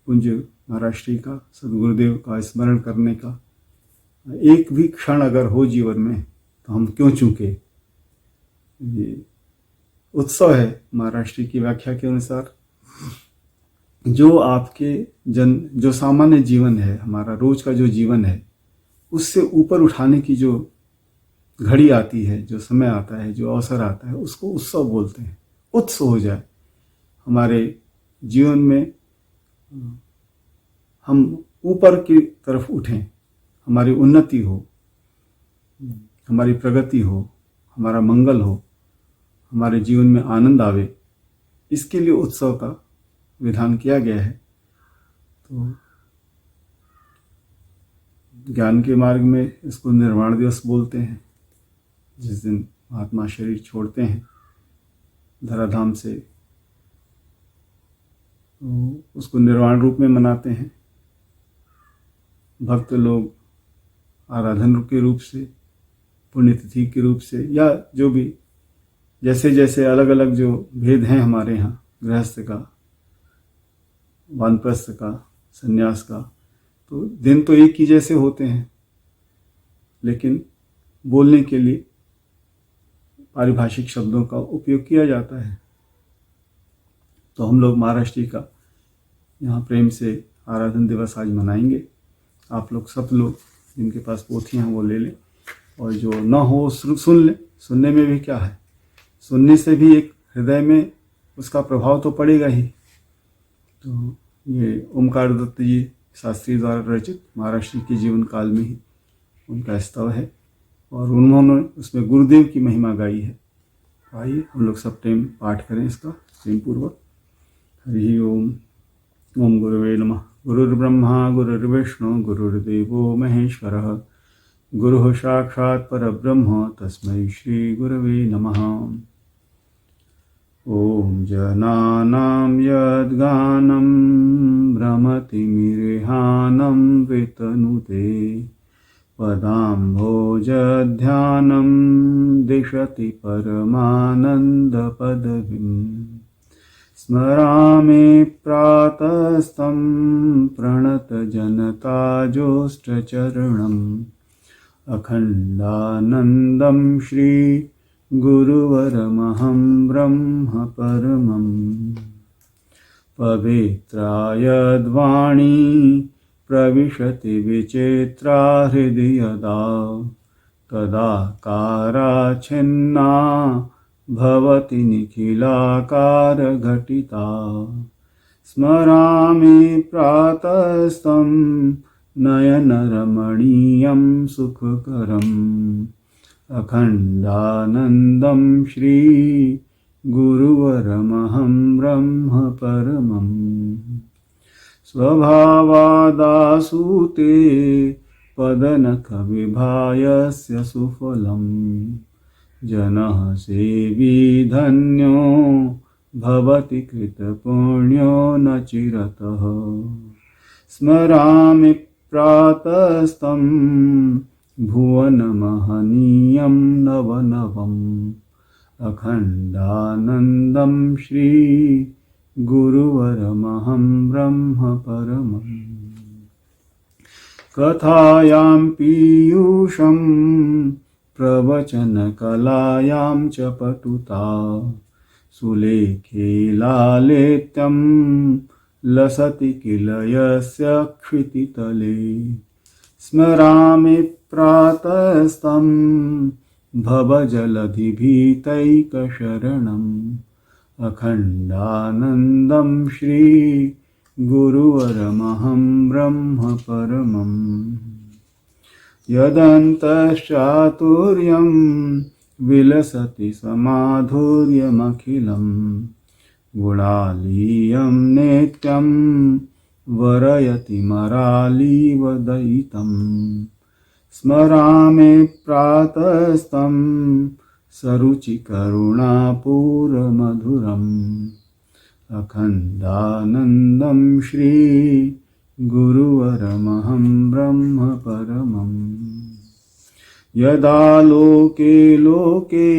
पूज्य महाराष्ट्री का, सद्गुरुदेव का स्मरण करने का एक भी क्षण अगर हो जीवन में तो हम क्यों चूके। ये उत्सव है महाराष्ट्री की व्याख्या के अनुसार। जो आपके जो सामान्य जीवन है, हमारा रोज का जो जीवन है, उससे ऊपर उठाने की जो घड़ी आती है, जो समय आता है, जो अवसर आता है, उसको उत्सव बोलते हैं। उत्सव हो जाए हमारे जीवन में, हम ऊपर की तरफ उठें, हमारी उन्नति हो, हमारी प्रगति हो, हमारा मंगल हो, हमारे जीवन में आनंद आवे, इसके लिए उत्सव का विधान किया गया है। तो ज्ञान के मार्ग में इसको निर्वाण दिवस बोलते हैं, जिस दिन महात्मा शरीर छोड़ते हैं धराधाम से, तो उसको निर्वाण रूप में मनाते हैं। भक्त लोग आराधन के रूप से, पुण्यतिथि के रूप से, या जो भी जैसे जैसे अलग अलग जो भेद हैं हमारे यहाँ, गृहस्थ का, वानप्रस्थ का, संन्यास का, तो दिन तो एक ही जैसे होते हैं, लेकिन बोलने के लिए पारिभाषिक शब्दों का उपयोग किया जाता है। तो हम लोग महाराष्ट्री का यहाँ प्रेम से आराधन दिवस आज मनाएंगे। आप लोग सब लोग जिनके पास पोथियाँ हैं वो ले लें, और जो ना हो सुन लें। सुनने में भी क्या है, सुनने से भी एक हृदय में उसका प्रभाव तो पड़ेगा ही। तो ये ओमकार दत्त जी शास्त्री द्वारा रचित महाराष्ट्री के जीवन काल में ही उनका स्तव है, और उन्होंने उसमें गुरुदेव की महिमा गाई है। आइए हम लोग सब टाइम पाठ करें इसका प्रेम पूर्वक। हरि ओम। ओम गुरुवे नमः। गुरुर्ब्रह्मा गुरुर्विष्णु गुरुर्देवो महेश्वरः। गुरुः साक्षात् परब्रह्म तस्मै श्री गुरवे नमः। ओम जनानां यद्गानं भ्रमतिमिर्हानं वितनुते पदाम्भोजध्यानं दिशति परमानन्दपदवीं। स्मरामि प्रातस्तं प्रणतजनताजोष्टचरणम् अखण्डानन्दं श्री गुरुवरमहं ब्रह्म परमम् पवित्रायद्वाणी प्रविशति विचित्रा हृदि यदा तदाकाराच्छिन्ना भवति निखिलाकारघटिता स्मरामि प्रातस्तं नयनरमणीयं सुखकरम् अखण्डानन्दं श्री गुरुवरमहं ब्रह्म परमम् स्वभावादासूते पदनखविभायस्य सुफलम् जनः सेवी धन्यो भवति कृतपुण्यो न चिरतः स्मरामि प्रातस्तं भुवनमहनीयं नवनवम् अखण्डानन्दं श्री गुरुवरमहं ब्रह्म परमम् कथायां पीयूषं प्रवचनकलायां च पटुता सुलेखे लालित्यं लसति किल यस्य क्षितितले स्मरामि प्रातस्तं भवजलधिभीतैकशरणम् अखण्डानन्दं श्री गुरुवरमहं ब्रह्म परमम् यदन्तश्चातुर्यं विलसति समाधुर्यमखिलं गुणालीयं नित्यं वरयति मरालीवदयितं स्मरामि प्रातस्तं सरुचिकरुणापूरमधुरम् अखण्डानन्दं श्री गुरुवरमहं ब्रह्म परमम् यदा लोके लोके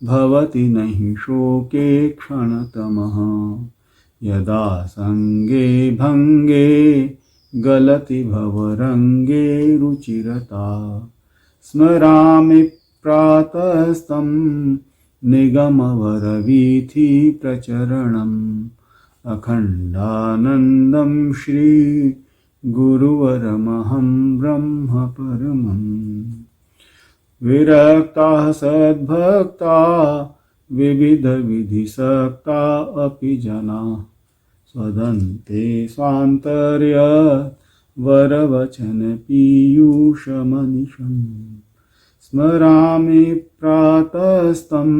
भवति नहि शोके क्षणतमः यदा संगे भंगे गलति भवरंगे रुचिरता स्मरामि प्रातस्तं निगमवरवीथि प्रचरणम् अखण्डानन्दं श्री गुरुवरमहं ब्रह्म परमम् विरक्ताः सद्भक्ता विविधविधिसक्ता अपि जना स्वदन्ते स्वान्तर्य वरवचन पीयूषमनिशम् स्मरामि प्रातस्तं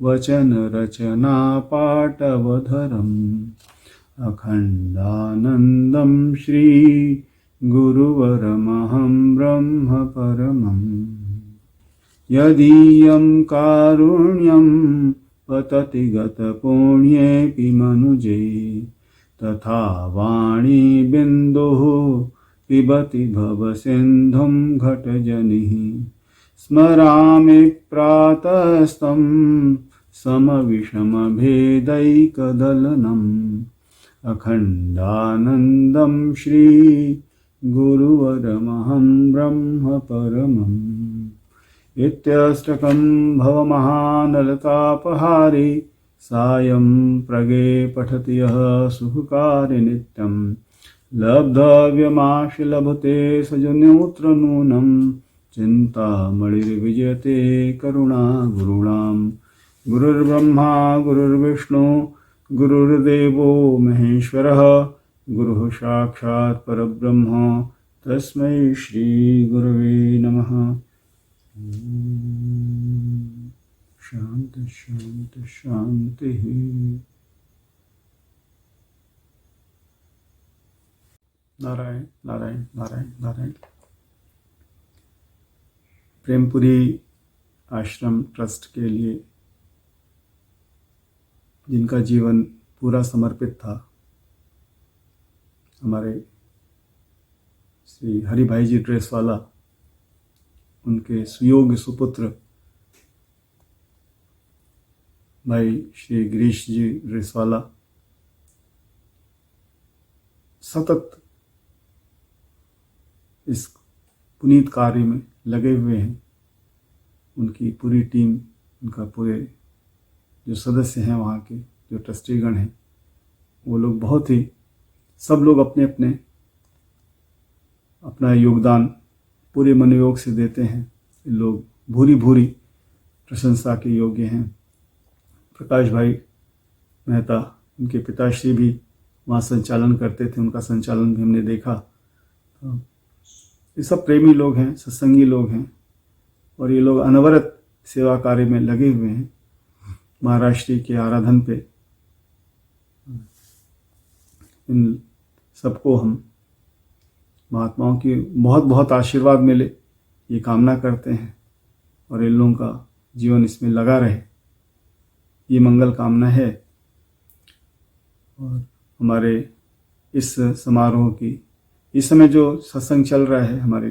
वचनरचनापाटवधरम् अखण्डानन्दं श्री गुरुवरमहं ब्रह्म परमम् यदीयं कारुण्यं पतति गतपुण्येऽपि मनुजे तथा वाणी बिन्दुः पिबति भवसिन्धुं घटजनिः स्मरामि प्रातस्तं समविषमभेदैकदलनम् अखण्डानन्दं श्री गुरुवरमहं ब्रह्म परमम् इत्यष्टकं भवमहानलतापहारी सायं प्रगे पठति यः सुखकारी नित्यं लब्धव्यमाशि लभते सजन्यौत्र नूनं चिन्तामणिर्विजयते करुणा गुरूणां गुरुर्ब्रह्मा गुरुर्विष्णु गुरुर्देवो महेश्वरः गुरुः साक्षात् परब्रह्म तस्मै श्री गुरवे नमः। शांति शांति शांति। नारायण नारायण नारायण नारायण। प्रेमपुरी आश्रम ट्रस्ट के लिए जिनका जीवन पूरा समर्पित था, हमारे श्री हरि भाई जी ड्रेसवाला, उनके सुयोग्य सुपुत्र भाई श्री गिरीश जी रेसवाला सतत इस पुनीत कार्य में लगे हुए हैं। उनकी पूरी टीम, उनका पूरे जो सदस्य हैं वहाँ के, जो ट्रस्टीगण हैं, वो लोग बहुत ही, सब लोग अपने अपने अपना योगदान पूरे मनोयोग से देते हैं। लोग भूरी भूरी प्रशंसा के योग्य हैं। प्रकाश भाई मेहता, उनके पिताश्री भी वहाँ संचालन करते थे, उनका संचालन भी हमने देखा। तो ये सब प्रेमी लोग हैं, सत्संगी लोग हैं, और ये लोग अनवरत सेवा कार्य में लगे हुए हैं। महाराष्ट्र के आराधन पे इन सबको हम महात्माओं की बहुत बहुत आशीर्वाद मिले, ये कामना करते हैं, और इन लोगों का जीवन इसमें लगा रहे, ये मंगल कामना है। और हमारे इस समारोह की, इस समय जो सत्संग चल रहा है, हमारे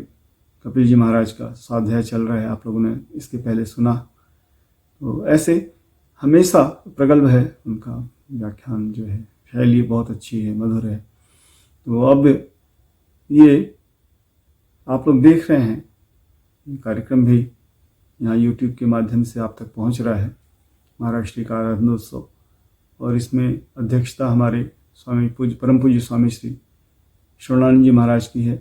कपिल जी महाराज का स्वाध्याय चल रहा है, आप लोगों ने इसके पहले सुना। तो ऐसे हमेशा प्रगल्भ है उनका व्याख्यान, जो है शैली बहुत अच्छी है, मधुर है। तो अब ये आप लोग देख रहे हैं, ये कार्यक्रम भी यहाँ YouTube के माध्यम से आप तक पहुँच रहा है, महाराष्ट्र का आराधनोत्सव, और इसमें अध्यक्षता हमारे स्वामी पूज्य परम पूज्य स्वामी श्री श्रवणानंद जी महाराज की है।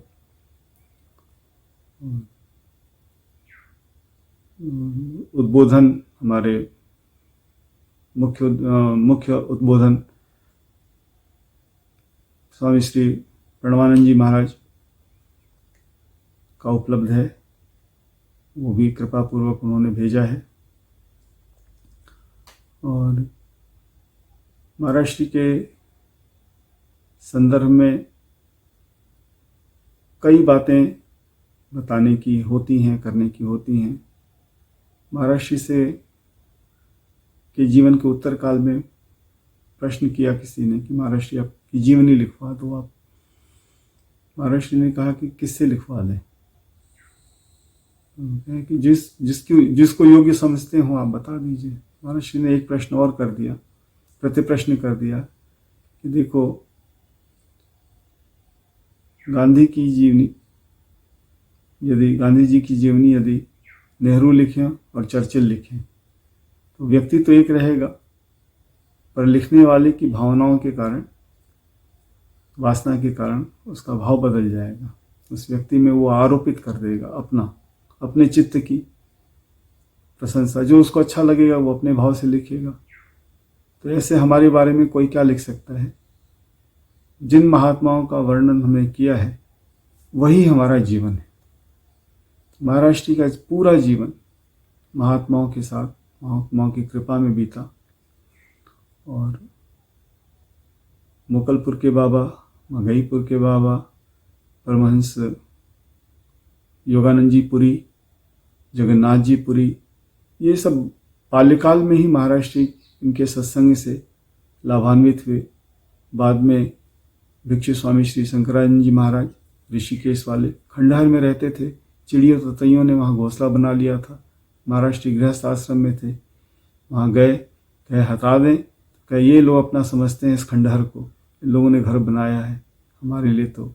उद्बोधन हमारे मुख्य उद्बोधन स्वामी श्री प्रणवानंद जी महाराज का उपलब्ध है, वो भी कृपा पूर्वक उन्होंने भेजा है। और महाराष्ट्र के संदर्भ में कई बातें बताने की होती हैं, करने की होती हैं। महाराष्ट्र से के जीवन के उत्तर काल में प्रश्न किया किसी ने कि महाराष्ट्र आपकी जीवनी लिखवा दो आप। महाराष्ट्र ने कहा कि किससे लिखवा दें, कि जिसको योग्य समझते हो आप बता दीजिए। महाराष्ट्र ने एक प्रश्न और कर दिया, प्रति प्रश्न कर दिया कि देखो, गांधी की जीवनी यदि, गांधी जी की जीवनी यदि नेहरू लिखें और चर्चिल लिखें तो व्यक्ति तो एक रहेगा, पर लिखने वाले की भावनाओं के कारण, वासना के कारण उसका भाव बदल जाएगा। उस व्यक्ति में वो आरोपित कर देगा अपने चित्त की प्रशंसा, जो उसको अच्छा लगेगा वो अपने भाव से लिखेगा। तो ऐसे हमारे बारे में कोई क्या लिख सकता है? जिन महात्माओं का वर्णन हमने किया है वही हमारा जीवन है। महाराष्ट्र का पूरा जीवन महात्माओं के साथ, महात्माओं की कृपा में बीता। और मुकलपुर के बाबा, मगईपुर के बाबा, परमहंस योगानंद जी पुरी, जगन्नाथ जी पुरी, ये सब बाल्यकाल में ही महाराष्ट्र इनके सत्संग से लाभान्वित हुए। बाद में भिक्षु स्वामी श्री शंकरानंद जी महाराज ऋषिकेश वाले खंडहर में रहते थे, चिड़ियों ततैयों ने वहाँ घोंसला बना लिया था। महाराष्ट्र गृहस्थ आश्रम में थे, वहाँ गए, कहे हटा दें, कहे ये लोग अपना समझते हैं इस खंडहर को, इन लोगों ने घर बनाया है, हमारे लिए तो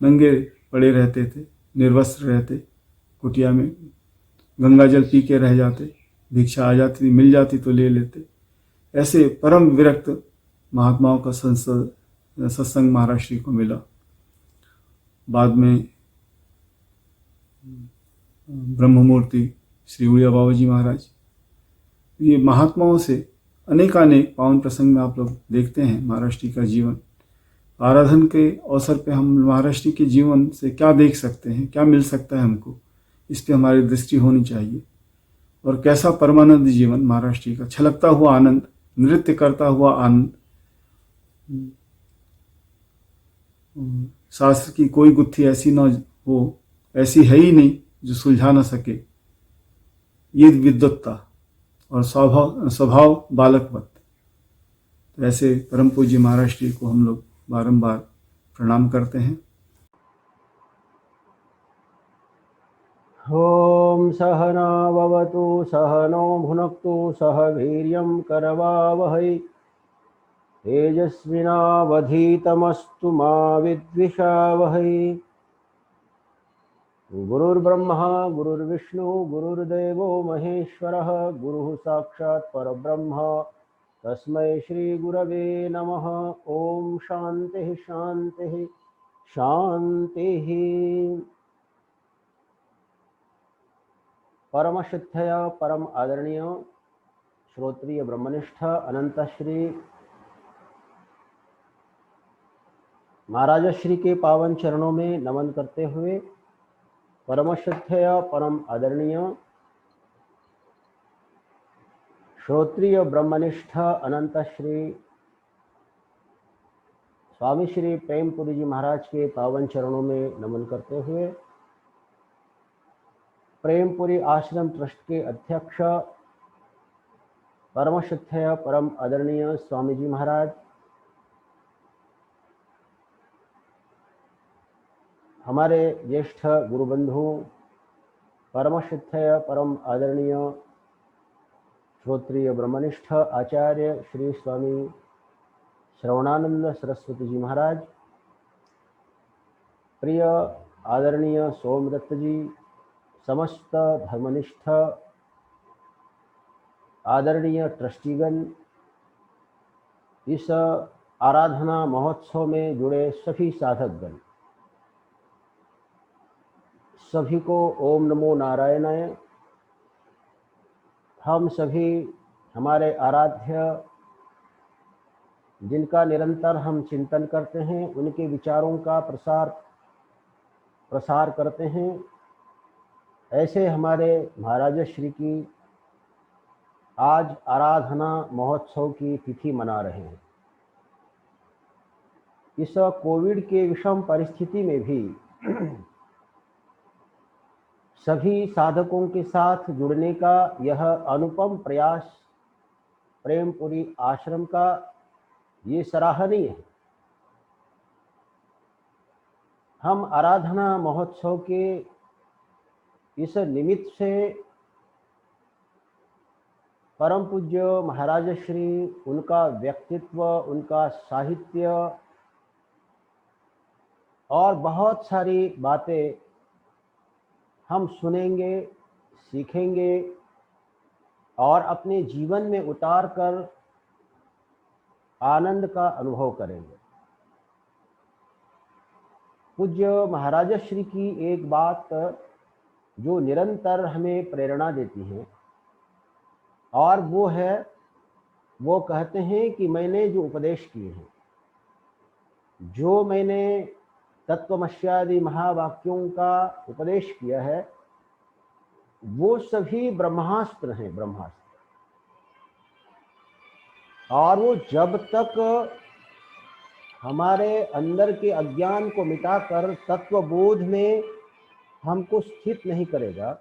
नंगे पड़े रहते थे, निर्वस्त्र रहते, कुटिया में गंगा जल पी के रह जाते, भिक्षा आ जाती, मिल जाती तो ले लेते। ऐसे परम विरक्त महात्माओं का सत्संग महाराष्ट्र को मिला। बाद में ब्रह्ममूर्ति श्री उड़िया बाबा जी महाराज, ये महात्माओं से अनेकानेक पावन प्रसंग में आप लोग देखते हैं महाराष्ट्र का जीवन। आराधन के अवसर पे हम महाराष्ट्र के जीवन से क्या देख सकते हैं, क्या मिल सकता है हमको, इस पे हमारी दृष्टि होनी चाहिए। और कैसा परमानंद जीवन महाराष्ट्र का, छलकता हुआ आनंद, नृत्य करता हुआ आनंद। शास्त्र की कोई गुत्थी ऐसी ना हो, ऐसी है ही नहीं जो सुलझा ना सके, ये विद्वत्ता और स्वभाव बालकवत। तो ऐसे परम पूज्य महाराष्ट्र को हम लोग बारंबार प्रणाम करते हैं। ॐ सहना भवतु सहनो भुनक्तु सह वीर्यं करवावहै तेजस्विनावधीतमस्तु मा विद्विषावहै। गुरुर्ब्रह्मा गुरुर्विष्णु गुरुर्देवो महेश्वरः गुरुः साक्षात् परब्रह्म तस्मै श्रीगुरवे नमः। ॐ शान्तिः शान्तिः शान्तिः। परमशुद्धय परम आदरणीय श्रोत्रिय ब्रह्मनिष्ठ अनंत श्री महाराज श्री के पावन चरणों में नमन करते हुए परमशुद्धय परम आदरणीय श्रोत्रिय ब्रह्मनिष्ठ अनंत श्री स्वामी श्री प्रेमपुरी जी महाराज के पावन चरणों में नमन करते हुए प्रेमपुरी आश्रम ट्रस्ट के अध्यक्ष परमशुद्धय परम आदरणीय स्वामी जी महाराज, हमारे ज्येष्ठ गुरुबंधु परमशुद्धय परम आदरणीय श्रोत्रिय ब्रह्मनिष्ठ आचार्य श्री स्वामी श्रवणानंद सरस्वती जी महाराज, प्रिय आदरणीय सोमदत्त जी, समस्त धर्मनिष्ठ आदरणीय ट्रस्टीगण, इस आराधना महोत्सव में जुड़े सभी साधकगण, सभी को ओम नमो नारायणाय। हम सभी हमारे आराध्य जिनका निरंतर हम चिंतन करते हैं उनके विचारों का प्रसार करते हैं, ऐसे हमारे महाराज श्री की आज आराधना महोत्सव की तिथि मना रहे हैं। इस कोविड के विषम परिस्थिति में भी सभी साधकों के साथ जुड़ने का यह अनुपम प्रयास प्रेमपुरी आश्रम का ये सराहनीय है। हम आराधना महोत्सव के इस निमित्त से परम पूज्य महाराज श्री, उनका व्यक्तित्व, उनका साहित्य और बहुत सारी बातें हम सुनेंगे, सीखेंगे और अपने जीवन में उतार कर आनंद का अनुभव करेंगे। पूज्य महाराज श्री की एक बात जो निरंतर हमें प्रेरणा देती है और वो कहते हैं कि मैंने जो उपदेश किए हैं, जो मैंने तत्वमस्यादि महावाक्यों का उपदेश किया है, वो सभी ब्रह्मास्त्र हैं, ब्रह्मास्त्र। और वो जब तक हमारे अंदर के अज्ञान को मिटाकर तत्वबोध में हमको स्थित नहीं करेगा,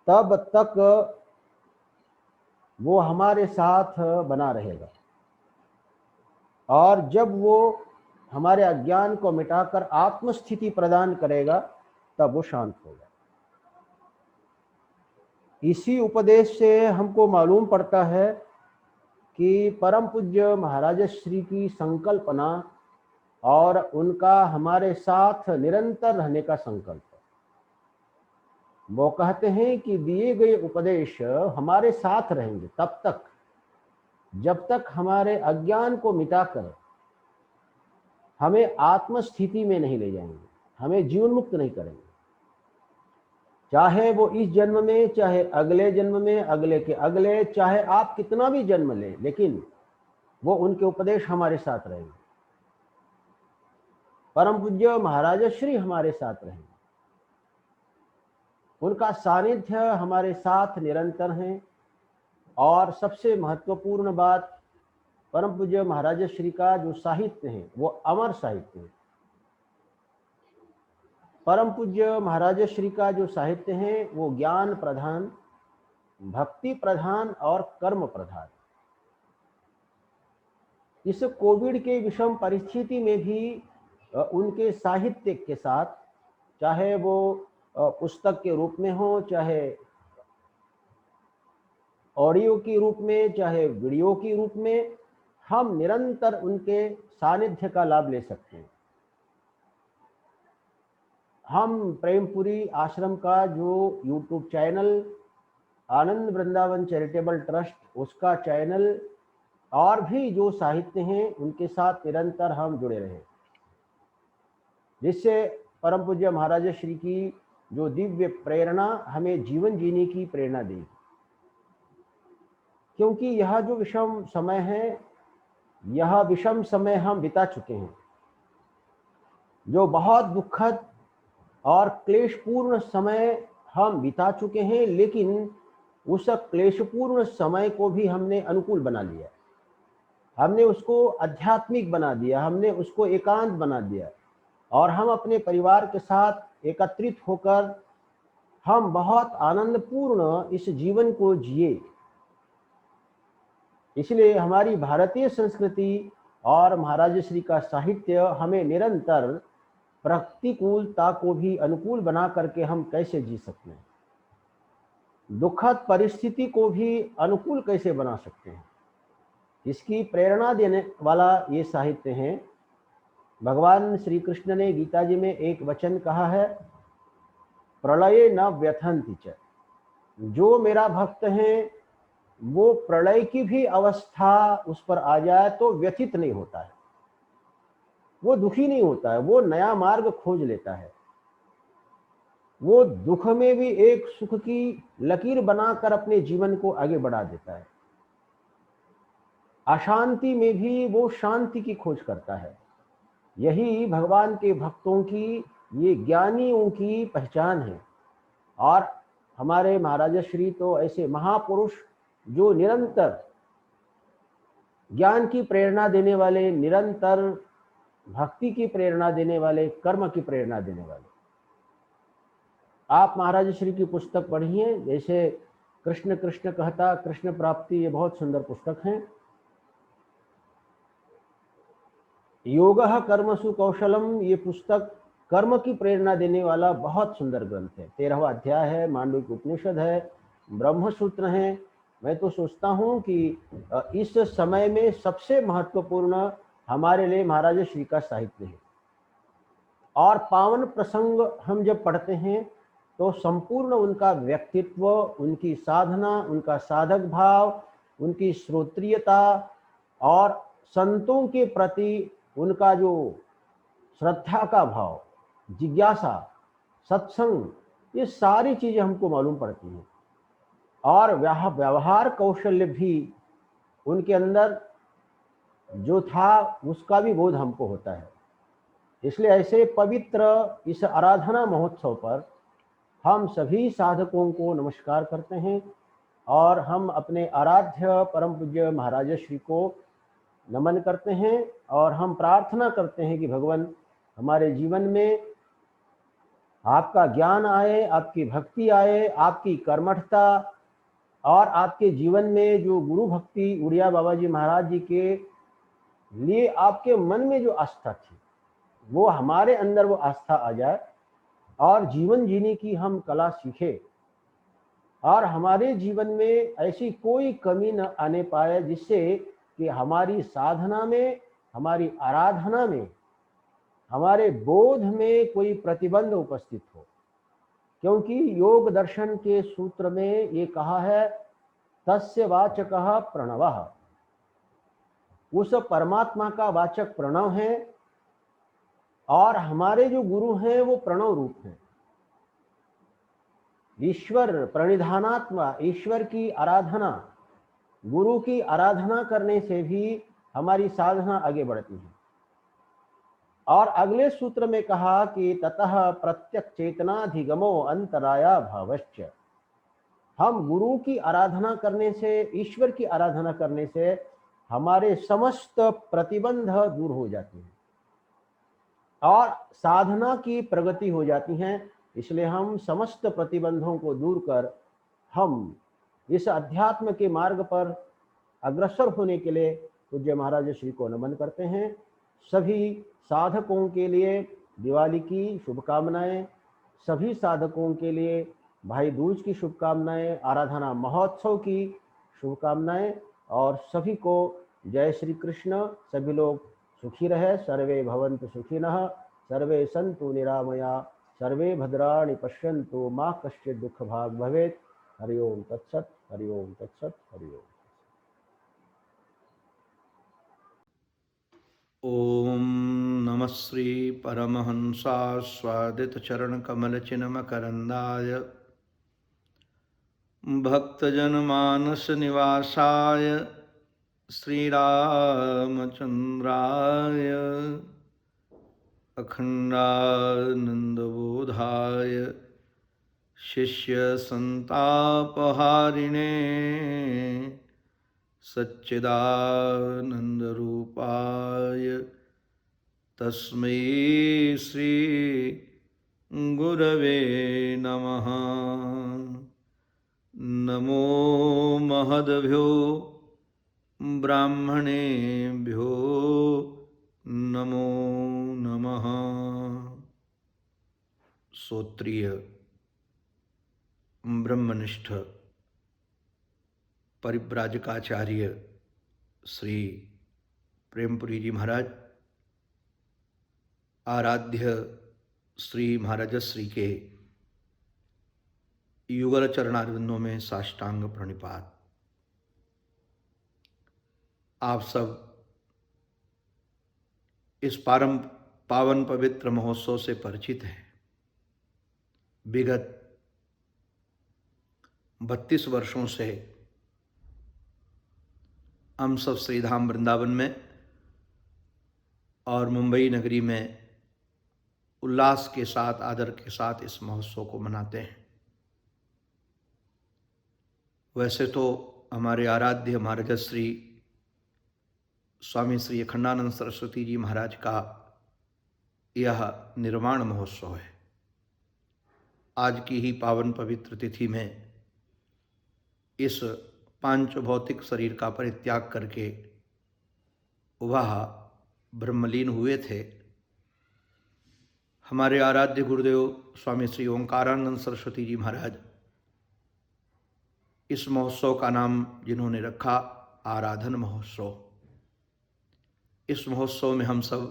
तब तक वो हमारे साथ बना रहेगा। और जब वो हमारे अज्ञान को मिटाकर आत्मस्थिति प्रदान करेगा, तब वो शांत होगा। इसी उपदेश से हमको मालूम पड़ता है कि परम पूज्य महाराज श्री की संकल्पना और उनका हमारे साथ निरंतर रहने का संकल्प। वो कहते हैं कि दिए गए उपदेश हमारे साथ रहेंगे तब तक, जब तक हमारे अज्ञान को मिटाकर हमें आत्मस्थिति में नहीं ले जाएंगे, हमें जीवन मुक्त नहीं करेंगे। चाहे वो इस जन्म में, चाहे अगले जन्म में, अगले के अगले, चाहे आप कितना भी जन्म लें, लेकिन वो उनके उपदेश हमारे साथ रहेंगे। परम पूज्य महाराज श्री हमारे साथ रहेंगे, उनका सानिध्य हमारे साथ निरंतर है। और सबसे महत्वपूर्ण बात, परम पूज्य महाराज श्री का जो साहित्य है वो अमर साहित्य है। परम पूज्य महाराज श्री का जो साहित्य है वो ज्ञान प्रधान, भक्ति प्रधान और कर्म प्रधान। इस कोविड के विषम परिस्थिति में भी उनके साहित्य के साथ, चाहे वो पुस्तक के रूप में हो, चाहे ऑडियो के रूप में, चाहे वीडियो के रूप में, हम निरंतर उनके सानिध्य का लाभ ले सकते हैं। हम प्रेमपुरी आश्रम का जो यूट्यूब चैनल, आनंद वृंदावन चैरिटेबल ट्रस्ट, उसका चैनल और भी जो साहित्य हैं उनके साथ निरंतर हम जुड़े रहें, जिससे परम पूज्य महाराज श्री की जो दिव्य प्रेरणा हमें जीवन जीने की प्रेरणा देगी। क्योंकि यह जो विषम समय है, यह विषम समय हम बिता चुके हैं, जो बहुत दुखद और क्लेशपूर्ण समय हम बिता चुके हैं, लेकिन उस क्लेशपूर्ण समय को भी हमने अनुकूल बना लिया, हमने उसको आध्यात्मिक बना दिया, हमने उसको एकांत बना दिया, और हम अपने परिवार के साथ एकत्रित होकर हम बहुत आनंदपूर्ण इस जीवन को जिए। इसलिए हमारी भारतीय संस्कृति और महाराज श्री का साहित्य हमें निरंतर प्रतिकूलता को भी अनुकूल बना करके हम कैसे जी सकते हैं, दुखद परिस्थिति को भी अनुकूल कैसे बना सकते हैं, इसकी प्रेरणा देने वाला ये साहित्य है। भगवान श्री कृष्ण ने गीता जी में एक वचन कहा है, प्रलये न व्यथन्ति च। जो मेरा भक्त है वो प्रलय की भी अवस्था उस पर आ जाए तो व्यथित नहीं होता है, वो दुखी नहीं होता है, वो नया मार्ग खोज लेता है, वो दुख में भी एक सुख की लकीर बनाकर अपने जीवन को आगे बढ़ा देता है, अशांति में भी वो शांति की खोज करता है। यही भगवान के भक्तों की, ये ज्ञानियों की पहचान है। और हमारे महाराज श्री तो ऐसे महापुरुष जो निरंतर ज्ञान की प्रेरणा देने वाले, निरंतर भक्ति की प्रेरणा देने वाले, कर्म की प्रेरणा देने वाले। आप महाराज श्री की पुस्तक पढ़िए, जैसे कृष्ण कृष्ण कहता कृष्ण प्राप्ति, ये बहुत सुंदर पुस्तक है। योगः कर्मसु कौशलम, ये पुस्तक कर्म की प्रेरणा देने वाला बहुत सुंदर ग्रंथ है। 13वां अध्याय है, मांडुक्य उपनिषद है, ब्रह्म सूत्र है। मैं तो सोचता हूँ कि इस समय में सबसे महत्वपूर्ण हमारे लिए महाराज श्री का साहित्य है। और पावन प्रसंग हम जब पढ़ते हैं तो संपूर्ण उनका व्यक्तित्व, उनकी साधना, उनका साधक भाव, उनकी श्रोत्रियता और संतों के प्रति उनका जो श्रद्धा का भाव, जिज्ञासा, सत्संग, ये सारी चीजें हमको मालूम पड़ती हैं। और व्यवहार कौशल्य भी उनके अंदर जो था उसका भी बोध हमको होता है। इसलिए ऐसे पवित्र इस आराधना महोत्सव पर हम सभी साधकों को नमस्कार करते हैं और हम अपने आराध्य परम पूज्य महाराज श्री को नमन करते हैं। और हम प्रार्थना करते हैं कि भगवान हमारे जीवन में आपका ज्ञान आए, आपकी भक्ति आए, आपकी कर्मठता, और आपके जीवन में जो गुरु भक्ति उड़िया बाबा जी महाराज जी के लिए आपके मन में जो आस्था थी, वो हमारे अंदर वो आस्था आ जाए और जीवन जीने की हम कला सीखे, और हमारे जीवन में ऐसी कोई कमी न आने पाए जिससे कि हमारी साधना में, हमारी आराधना में, हमारे बोध में कोई प्रतिबंध उपस्थित हो। क्योंकि योग दर्शन के सूत्र में ये कहा है, तस्य वाचकः प्रणवः, उस परमात्मा का वाचक प्रणव है, और हमारे जो गुरु हैं वो प्रणव रूप हैं। ईश्वर प्रणिधानात्मा, ईश्वर की आराधना, गुरु की आराधना करने से भी हमारी साधना आगे बढ़ती है। और अगले सूत्र में कहा कि ततः प्रत्यक्ष चेतनाधिगमो अंतराया भावश्च, हम गुरु की आराधना करने से, ईश्वर की आराधना करने से हमारे समस्त प्रतिबंध दूर हो जाते हैं और साधना की प्रगति हो जाती है। इसलिए हम समस्त प्रतिबंधों को दूर कर हम इस अध्यात्म के मार्ग पर अग्रसर होने के लिए पूज्य महाराज श्री को नमन करते हैं। सभी साधकों के लिए दिवाली की शुभकामनाएं, सभी साधकों के लिए भाई दूज की शुभकामनाएं, आराधना महोत्सव की शुभकामनाएं और सभी को जय श्री कृष्ण। सभी लोग सुखी रहे, सर्वे भवन्तु सुखिनः, सर्वे सन्तु निरामया, सर्वे भद्राणि पश्यन्तु, मा कश्चित् दुःखभाग् भवेत्। हरि ओम तत्सत्, हरि ओम तत्सत्, हरि ओम। ओम नमः श्री परमहंसास्वादित चरण कमल चिन्मकरंदाय भक्तजनमानस निवासाय श्रीरामचंद्राय अखंडानंदबोधाय शिष्य संतापहारिणे सच्चिदानंदरूपाय तस्मै श्री गुरवे नमः। नमो महद्भ्यो ब्राह्मणेभ्यो नमो नमः। श्रोत्रिय ब्रह्मनिष्ठ परिव्राजकाचार्य श्री प्रेमपुरी जी महाराज, आराध्य श्री महाराज श्री के युगल चरणारविंदों में साष्टांग प्रणिपात। आप सब इस पावन पवित्र महोत्सव से परिचित हैं। विगत 32 वर्षों से हम सब श्रीधाम वृंदावन में और मुंबई नगरी में उल्लास के साथ, आदर के साथ इस महोत्सव को मनाते हैं। वैसे तो हमारे आराध्य महाराज श्री स्वामी श्री अखंडानंद सरस्वती जी महाराज का यह निर्वाण महोत्सव है। आज की ही पावन पवित्र तिथि में इस पांच भौतिक शरीर का परित्याग करके वह ब्रह्मलीन हुए थे। हमारे आराध्य गुरुदेव स्वामी श्री ओंकारानंद सरस्वती जी महाराज इस महोत्सव का नाम जिन्होंने रखा आराधन महोत्सव। इस महोत्सव में हम सब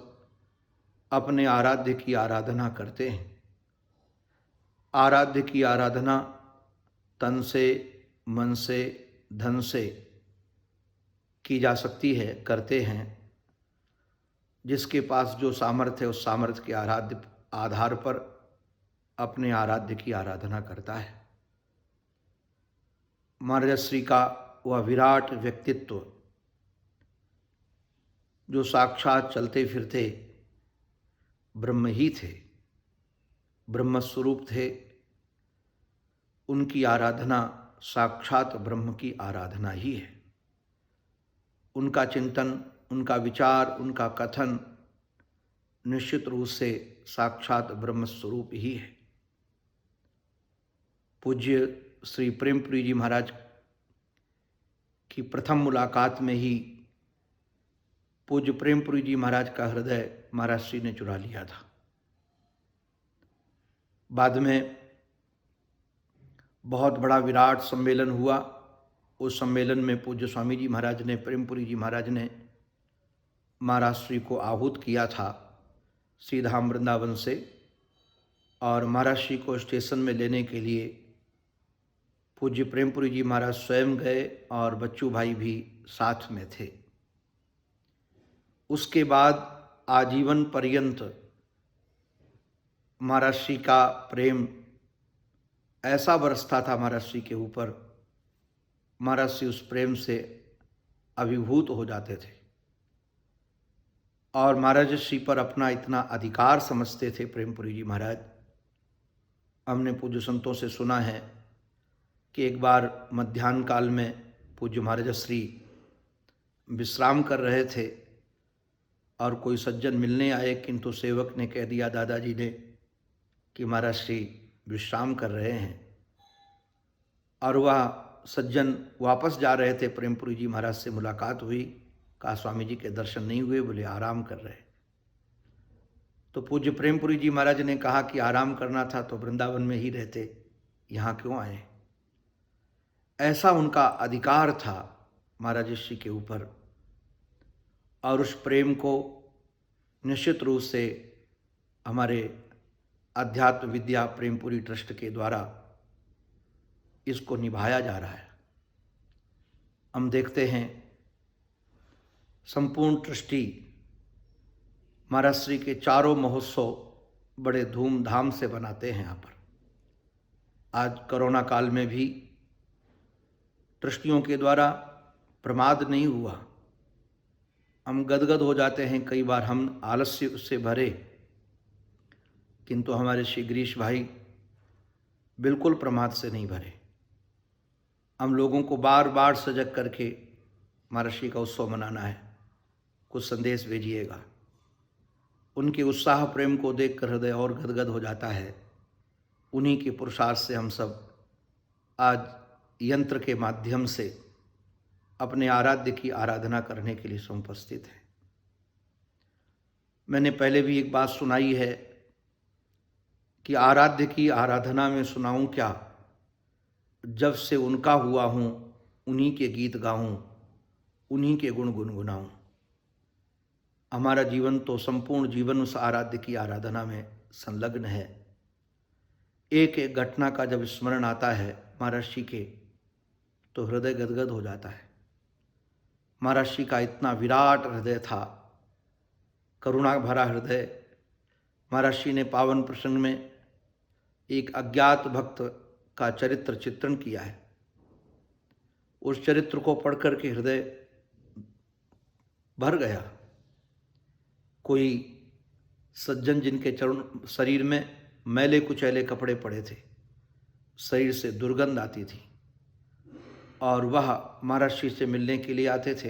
अपने आराध्य की आराधना करते हैं। आराध्य की आराधना तन से, मन से, धन से की जा सकती है, करते हैं। जिसके पास जो सामर्थ्य है उस सामर्थ्य के आधार पर अपने आराध्य की आराधना करता है। महाराज श्री का वह विराट व्यक्तित्व जो साक्षात चलते फिरते ब्रह्म ही थे, ब्रह्म स्वरूप थे, उनकी आराधना साक्षात ब्रह्म की आराधना ही है। उनका चिंतन, उनका विचार, उनका कथन निश्चित रूप से साक्षात ब्रह्म स्वरूप ही है। पूज्य श्री प्रेमपुरी जी महाराज की प्रथम मुलाकात में ही पूज्य प्रेमपुरी जी महाराज का हृदय महाराज श्री ने चुरा लिया था। बाद में बहुत बड़ा विराट सम्मेलन हुआ। उस सम्मेलन में पूज्य स्वामी जी महाराज ने, प्रेमपुरी जी महाराज ने महाराज श्री को आहूत किया था श्रीधाम वृंदावन से, और महाराज श्री को स्टेशन में लेने के लिए पूज्य प्रेमपुरी जी महाराज स्वयं गए और बच्चू भाई भी साथ में थे। उसके बाद आजीवन पर्यंत महाराज श्री का प्रेम ऐसा बरसता था महाराज श्री के ऊपर, महाराज श्री उस प्रेम से अभिभूत हो जाते थे और महाराज श्री पर अपना इतना अधिकार समझते थे प्रेमपुरी जी महाराज। हमने पूज्य संतों से सुना है कि एक बार मध्याह्न काल में पूज्य महाराज श्री विश्राम कर रहे थे और कोई सज्जन मिलने आए, किंतु सेवक ने कह दिया दादाजी ने कि महाराज श्री विश्राम कर रहे हैं, और वह सज्जन वापस जा रहे थे। प्रेमपुरी जी महाराज से मुलाकात हुई, कहा स्वामी जी के दर्शन नहीं हुए, बोले आराम कर रहे। तो पूज्य प्रेमपुरी जी महाराज ने कहा कि आराम करना था तो वृंदावन में ही रहते, यहाँ क्यों आए। ऐसा उनका अधिकार था महाराज श्री के ऊपर, और उस प्रेम को निश्चित रूप से हमारे अध्यात्म विद्या प्रेमपुरी ट्रस्ट के द्वारा इसको निभाया जा रहा है। हम देखते हैं संपूर्ण ट्रस्टी महाराज श्री के चारों महोत्सव बड़े धूमधाम से बनाते हैं यहाँ पर। आज कोरोना काल में भी ट्रस्टियों के द्वारा प्रमाद नहीं हुआ। हम गदगद हो जाते हैं कई बार, हम आलस्य उससे भरे, किंतु हमारे श्री गिरीश भाई बिल्कुल प्रमाद से नहीं भरे। हम लोगों को बार बार सजग करके महाराज श्री का उत्सव मनाना है, कुछ संदेश भेजिएगा। उनके उत्साह प्रेम को देखकर हृदय और गदगद हो जाता है। उन्हीं के पुरुषार्थ से हम सब आज यंत्र के माध्यम से अपने आराध्य की आराधना करने के लिए उपस्थित हैं। मैंने पहले भी एक बात सुनाई है कि आराध्य की आराधना में सुनाऊं क्या, जब से उनका हुआ हूँ उन्हीं के गीत गाऊं, उन्हीं के गुण गुनगुनाऊं। हमारा जीवन तो संपूर्ण जीवन उस आराध्य की आराधना में संलग्न है। एक एक घटना का जब स्मरण आता है महाराज श्री के, तो हृदय गदगद हो जाता है। महाराज श्री का इतना विराट हृदय था, करुणा भरा हृदय। महाराज श्री ने पावन प्रसंग में एक अज्ञात भक्त का चरित्र चित्रण किया है। उस चरित्र को पढ़कर के हृदय भर गया। कोई सज्जन जिनके चरण शरीर में मैले कुचैले कपड़े पड़े थे, शरीर से दुर्गंध आती थी, और वह महाराज श्री से मिलने के लिए आते थे।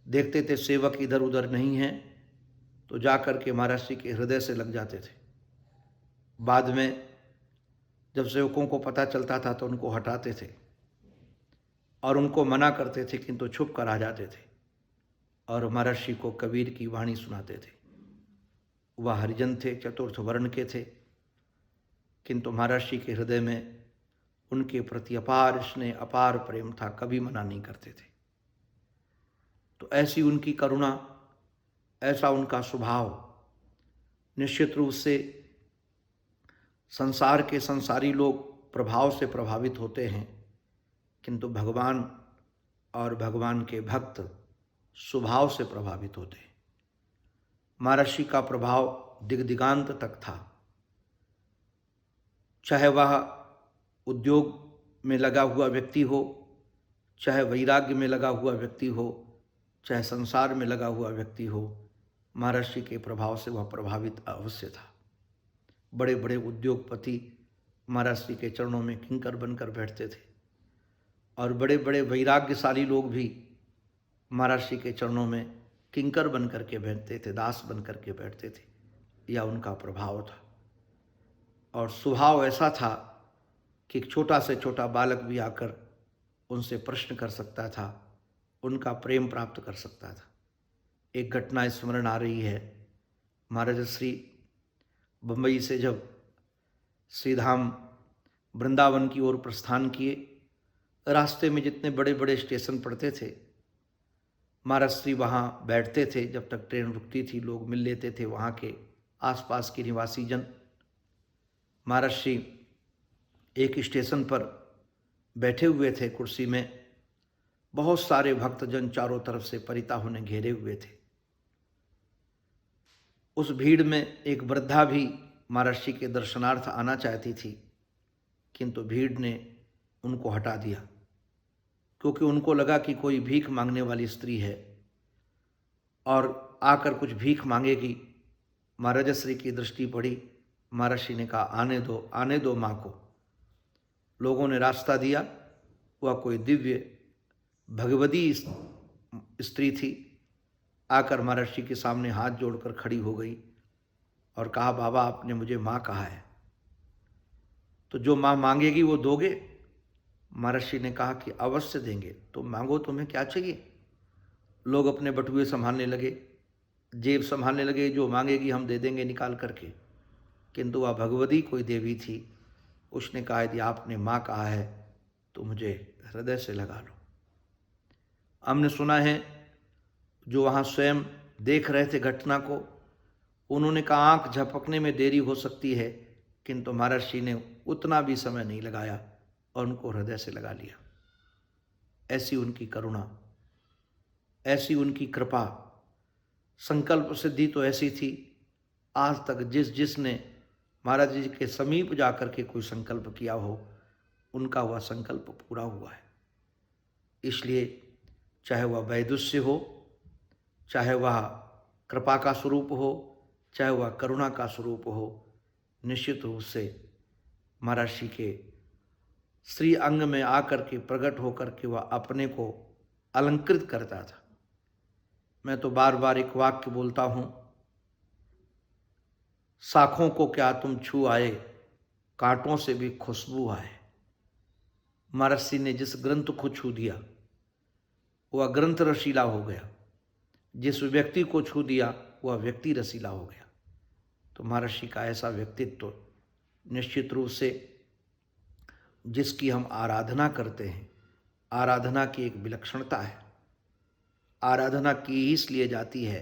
देखते थे सेवक इधर उधर नहीं है तो जाकर के महाराज श्री के हृदय से लग जाते थे। बाद में जब सेवकों को पता चलता था तो उनको हटाते थे और उनको मना करते थे, किंतु छुप कर आ जाते थे और महाराज श्री को कबीर की वाणी सुनाते थे। वह हरिजन थे, चतुर्थ वर्ण के थे, किंतु महाराज श्री के हृदय में उनके प्रति अपार स्नेह, अपार प्रेम था, कभी मना नहीं करते थे। तो ऐसी उनकी करुणा, ऐसा उनका स्वभाव, निश्चित रूप से संसार के संसारी लोग प्रभाव से प्रभावित होते हैं, किंतु भगवान और भगवान के भक्त स्वभाव से प्रभावित होते हैं। महाराज श्री का प्रभाव दिग्दिगांत तक था। चाहे वह उद्योग में लगा हुआ व्यक्ति हो, चाहे वैराग्य में लगा हुआ व्यक्ति हो, चाहे संसार में लगा हुआ व्यक्ति हो, महाराज श्री के प्रभाव से वह प्रभावित अवश्य था। बड़े बड़े उद्योगपति महाराज श्री के चरणों में किंकर बनकर बैठते थे, और बड़े बड़े वैराग्यशाली लोग भी महाराज श्री के चरणों में किंकर बन करके बैठते थे, दास बन करके बैठते थे। यह उनका प्रभाव था। और स्वभाव ऐसा था कि एक छोटा से छोटा बालक भी आकर उनसे प्रश्न कर सकता था, उनका प्रेम प्राप्त कर सकता था। एक घटना स्मरण आ रही है, महाराज श्री बम्बई से जब श्रीधाम वृंदावन की ओर प्रस्थान किए, रास्ते में जितने बड़े बड़े स्टेशन पड़ते थे, महाराज श्री वहाँ बैठते थे। जब तक ट्रेन रुकती थी लोग मिल लेते थे, वहाँ के आसपास के निवासी जन। महाराज श्री एक स्टेशन पर बैठे हुए थे कुर्सी में, बहुत सारे भक्तजन चारों तरफ से परिता उन्हें घेरे हुए थे। उस भीड़ में एक वृद्धा भी महाराज श्री के दर्शनार्थ आना चाहती थी, किंतु भीड़ ने उनको हटा दिया, क्योंकि उनको लगा कि कोई भीख मांगने वाली स्त्री है और आकर कुछ भीख मांगेगी। महाराज श्री की दृष्टि पड़ी। महाराज श्री ने कहा, आने दो माँ को। लोगों ने रास्ता दिया। वह कोई दिव्य भगवती स्त्री थी। आकर महाराज श्री के सामने हाथ जोड़कर खड़ी हो गई और कहा, बाबा आपने मुझे माँ कहा है, तो जो माँ मांगेगी वो दोगे? महाराज श्री ने कहा कि अवश्य देंगे, तो मांगो, तुम्हें क्या चाहिए? लोग अपने बटुए संभालने लगे। जेब संभालने लगे, जो मांगेगी हम दे देंगे निकाल करके। किंतु वह भगवती कोई देवी थी, उसने कहा यदि आपने माँ कहा है तो मुझे हृदय से लगा लो। हमने सुना है जो वहाँ स्वयं देख रहे थे घटना को, उन्होंने कहा आँख झपकने में देरी हो सकती है, किंतु महर्षि ने उतना भी समय नहीं लगाया और उनको हृदय से लगा लिया। ऐसी उनकी करुणा, ऐसी उनकी कृपा, संकल्प सिद्धि तो ऐसी थी, आज तक जिसने महाराज जी के समीप जाकर के कोई संकल्प किया हो, उनका वह संकल्प पूरा हुआ है। इसलिए चाहे वह वैदुष्य हो, चाहे वह कृपा का स्वरूप हो, चाहे वह करुणा का स्वरूप हो, निश्चित रूप से महर्षि के श्री अंग में आकर के प्रकट होकर के वह अपने को अलंकृत करता था। मैं तो बार बार एक वाक्य बोलता हूँ, शाखों को क्या तुम छू आए, कांटों से भी खुशबू आए। महर्षि ने जिस ग्रंथ को छू दिया वह ग्रंथ रसीला हो गया, जिस व्यक्ति को छू दिया वह व्यक्ति रसीला हो गया। तो महर्षि का ऐसा व्यक्तित्व निश्चित रूप से जिसकी हम आराधना करते हैं, आराधना की एक विलक्षणता है। आराधना की ही इसलिए जाती है,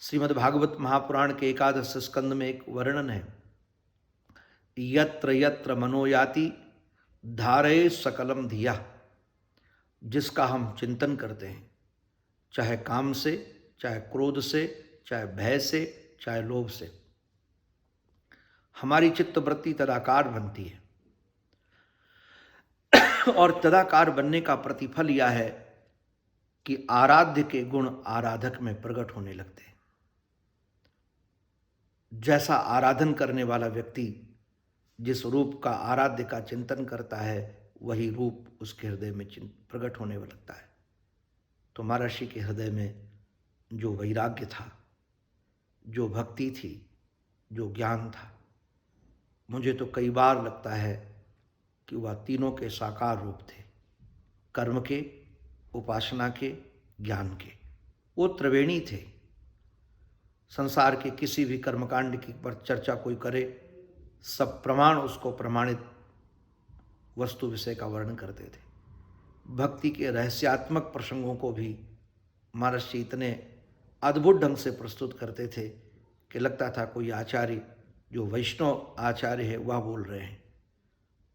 श्रीमद् भागवत महापुराण के 11 स्कंद में एक वर्णन है, यत्र यत्र मनोयाति धारये सकलम धिया। जिसका हम चिंतन करते हैं, चाहे काम से, चाहे क्रोध से, चाहे भय से, चाहे लोभ से, हमारी चित्तवृत्ति तदाकार बनती है। और तदाकार बनने का प्रतिफल यह है कि आराध्य के गुण आराधक में प्रकट होने लगते हैं। जैसा आराधन करने वाला व्यक्ति जिस रूप का आराध्य का चिंतन करता है, वही रूप उसके हृदय में प्रकट होने लगता है। तो महर्षि के हृदय में जो वैराग्य था, जो भक्ति थी, जो ज्ञान था, मुझे तो कई बार लगता है कि वह तीनों के साकार रूप थे, कर्म के, उपासना के, ज्ञान के। वो त्रिवेणी थे। संसार के किसी भी कर्मकांड की पर चर्चा कोई करे, सब प्रमाण उसको प्रमाणित वस्तु विषय का वर्णन करते थे। भक्ति के रहस्यात्मक प्रसंगों को भी महर्षि इतने अद्भुत ढंग से प्रस्तुत करते थे कि लगता था कोई आचार्य जो वैष्णव आचार्य है वह बोल रहे हैं।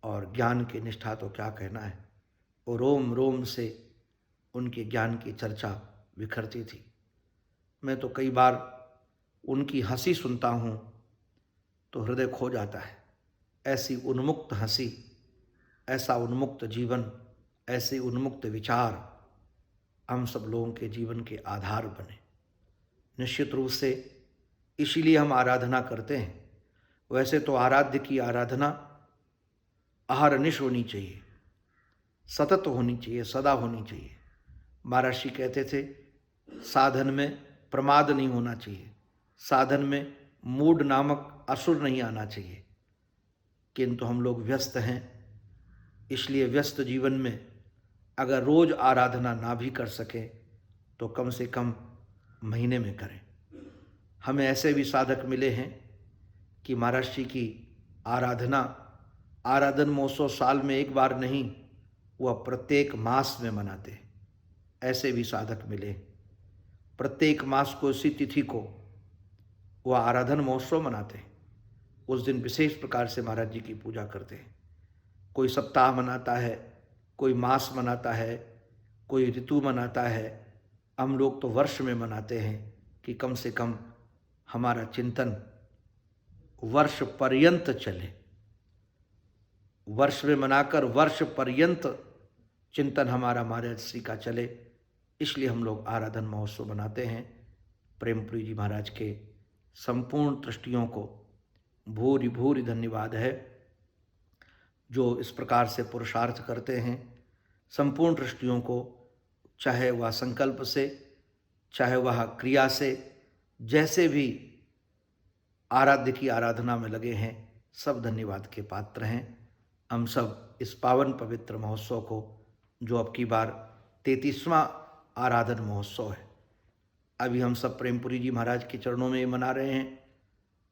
और ज्ञान की निष्ठा तो क्या कहना है, वो रोम रोम से उनके ज्ञान की चर्चा बिखरती थी। मैं तो कई बार उनकी हंसी सुनता हूँ तो हृदय खो जाता है। ऐसी उन्मुक्त हंसी, ऐसा उन्मुक्त जीवन, ऐसे उन्मुक्त विचार हम सब लोगों के जीवन के आधार बने। निश्चित रूप से इसीलिए हम आराधना करते हैं। वैसे तो आराध्य की आराधना अहरनिश होनी चाहिए, सतत होनी चाहिए, सदा होनी चाहिए। महर्षि कहते थे साधन में प्रमाद नहीं होना चाहिए, साधन में मूढ़ नामक असुर नहीं आना चाहिए। किंतु हम लोग व्यस्त हैं, इसलिए व्यस्त जीवन में अगर रोज आराधना ना भी कर सकें तो कम से कम महीने में करें। हमें ऐसे भी साधक मिले हैं कि महर्षि की आराधना, आराधन महोत्सव साल में एक बार नहीं, वह प्रत्येक मास में मनाते हैं। ऐसे भी साधक मिले, प्रत्येक मास को इसी तिथि को वह आराधन महोत्सव मनाते हैं। उस दिन विशेष प्रकार से महाराज जी की पूजा करते हैं। कोई सप्ताह मनाता है, कोई मास मनाता है, कोई ऋतु मनाता है। हम लोग तो वर्ष में मनाते हैं कि कम से कम हमारा चिंतन वर्ष पर्यंत चले। वर्ष में मनाकर वर्ष पर्यंत चिंतन हमारा महाराज श्री का चले, इसलिए हम लोग आराधन महोत्सव मनाते हैं। प्रेमपुरी जी महाराज के संपूर्ण ट्रस्टियों को भूरि भूरि धन्यवाद है जो इस प्रकार से पुरुषार्थ करते हैं। संपूर्ण ट्रस्टियों को, चाहे वह संकल्प से, चाहे वह क्रिया से, जैसे भी आराध्य की आराधना में लगे हैं, सब धन्यवाद के पात्र हैं। हम सब इस पावन पवित्र महोत्सव को, जो अब की बार 33वां आराधन महोत्सव है, अभी हम सब प्रेमपुरी जी महाराज के चरणों में मना रहे हैं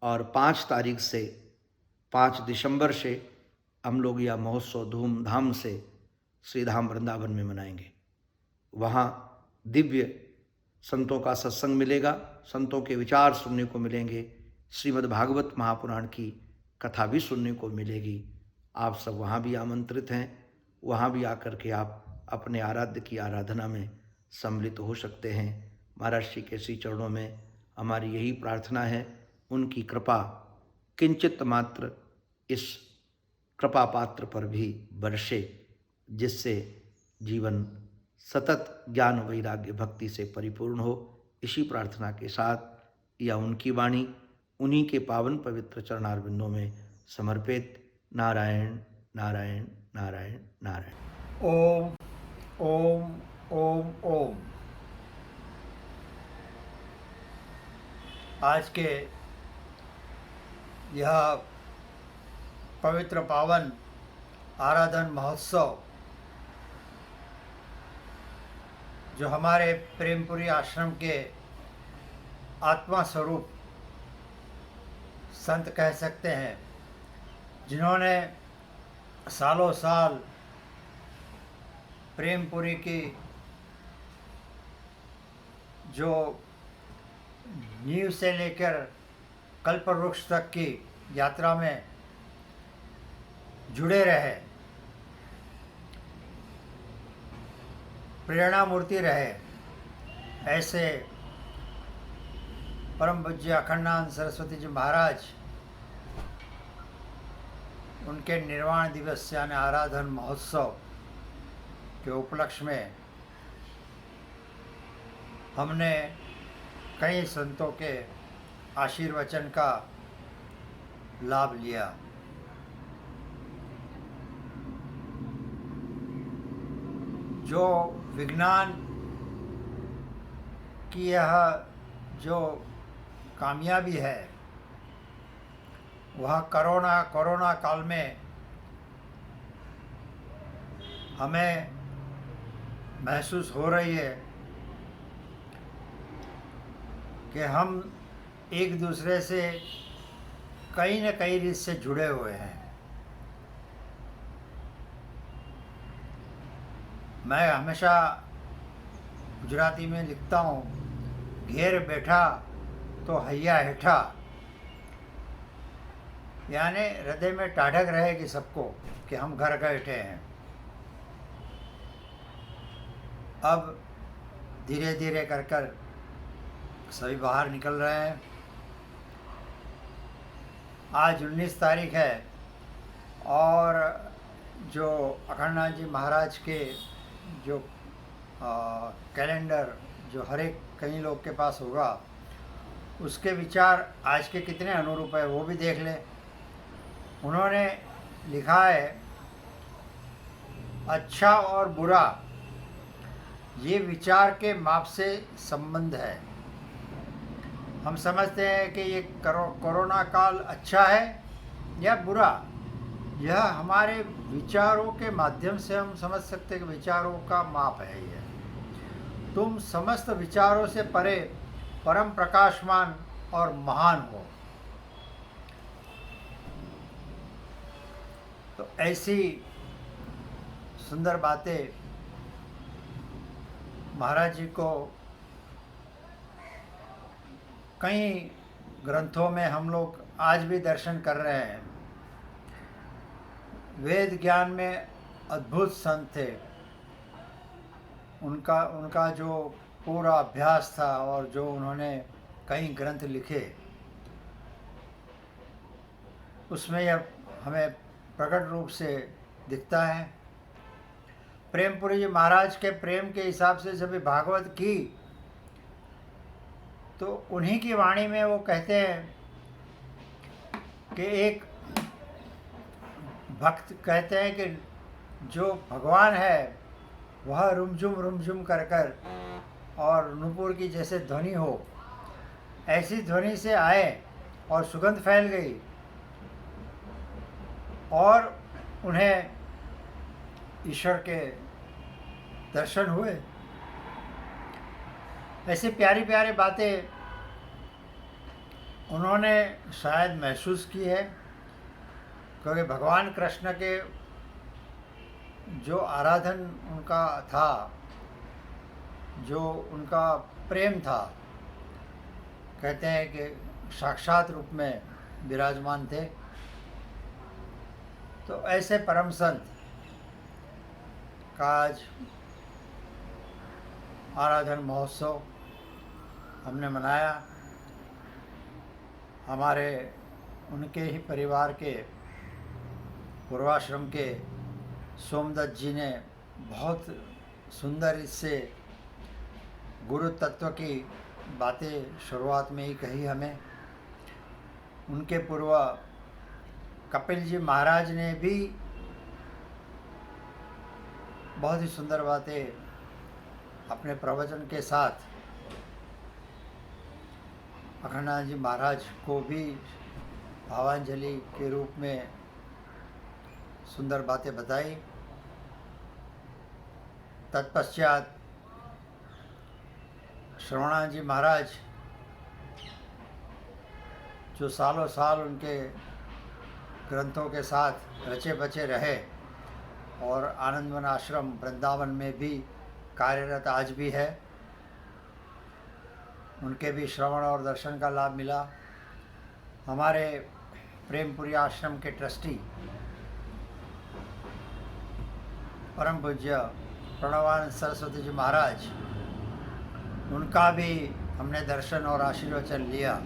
और 5 तारीख से 5 दिसंबर से हम लोग यह महोत्सव धूमधाम से श्रीधाम वृंदावन में मनाएंगे। वहाँ दिव्य संतों का सत्संग मिलेगा, संतों के विचार सुनने को मिलेंगे, श्रीमद् भागवत महापुराण की कथा भी सुनने को मिलेगी। आप सब वहाँ भी आमंत्रित हैं, वहाँ भी आकर के आप अपने आराध्य की आराधना में सम्मिलित हो सकते हैं। महाराज श्री के श्री चरणों में हमारी यही प्रार्थना है, उनकी कृपा किंचित मात्र इस कृपा पात्र पर भी बरसे, जिससे जीवन सतत ज्ञान वैराग्य भक्ति से परिपूर्ण हो। इसी प्रार्थना के साथ या उनकी वाणी उन्हीं के पावन पवित्र चरणारविंदों में समर्पित। नारायण नारायण नारायण नारायण। ओम ओम ओम ओम। आज के यह पवित्र पावन आराधन महोत्सव जो हमारे प्रेमपुरी आश्रम के आत्मा स्वरूप संत कह सकते हैं, जिन्होंने सालों साल प्रेमपुरी की जो नींव से लेकर कल्पवृक्ष तक की यात्रा में जुड़े रहे, प्रेरणा मूर्ति रहे, ऐसे परम पूज्य अखंडानंद सरस्वती जी महाराज उनके निर्वाण दिवस यानी आराधन महोत्सव के उपलक्ष्य में हमने कई संतों के आशीर्वचन का लाभ लिया। जो विज्ञान की यह जो कामयाबी है, वह कोरोना काल में हमें महसूस हो रही है कि हम एक दूसरे से कहीं न कहीं रीत से जुड़े हुए हैं। मैं हमेशा गुजराती में लिखता हूँ, घेर बैठा तो हैया हेठा, यानी हृदय में टाढ़क रहेगी सबको कि हम घर बैठे हैं। अब धीरे धीरे कर कर सभी बाहर निकल रहे हैं। आज 19 तारीख है और जो अखंडानंद जी महाराज के जो कैलेंडर जो हर एक कई लोग के पास होगा, उसके विचार आज के कितने अनुरूप है वो भी देख लें। उन्होंने लिखा है, अच्छा और बुरा ये विचार के माप से संबंध है। हम समझते हैं कि ये कोरोना काल अच्छा है या बुरा, यह हमारे विचारों के माध्यम से हम समझ सकते हैं कि विचारों का माप है ये। तुम समस्त विचारों से परे परम प्रकाशमान और महान हो। तो ऐसी सुंदर बातें महाराज जी को कई ग्रंथों में हम लोग आज भी दर्शन कर रहे हैं। वेद ज्ञान में अद्भुत संत थे। उनका जो पूरा अभ्यास था और जो उन्होंने कई ग्रंथ लिखे, उसमें यह हमें प्रकट रूप से दिखता है। प्रेमपुरी जी महाराज के प्रेम के हिसाब से जब भागवत की तो उन्हीं की वाणी में वो कहते हैं कि एक भक्त कहते हैं कि जो भगवान है वह रुमझुम कर कर और नूपुर की जैसे ध्वनि हो, ऐसी ध्वनि से आए और सुगंध फैल गई और उन्हें ईश्वर के दर्शन हुए। ऐसी प्यारी प्यारी बातें उन्होंने शायद महसूस की है, क्योंकि भगवान कृष्ण के जो आराधन उनका था, जो उनका प्रेम था, कहते हैं कि साक्षात रूप में विराजमान थे। तो ऐसे परम संत का आज आराधन महोत्सव हमने मनाया। हमारे उनके ही परिवार के पूर्वाश्रम के सोमदत्त जी ने बहुत सुंदर इससे गुरु तत्व की बातें शुरुआत में ही कही हमें। उनके पूर्व कपिल जी महाराज ने भी बहुत ही सुंदर बातें अपने प्रवचन के साथ अखंडानंद जी महाराज को भी भावांजलि के रूप में सुंदर बातें बताई। तत्पश्चात श्रवणानंद जी महाराज जो सालों साल उनके ग्रंथों के साथ रचे बचे रहे और आनंदवन आश्रम वृंदावन में भी कार्यरत आज भी है, उनके भी श्रवण और दर्शन का लाभ मिला। हमारे प्रेमपुरी आश्रम के ट्रस्टी परम पूज्य प्रणवानंद सरस्वती जी महाराज, उनका भी हमने दर्शन और आशीर्वचन लिया।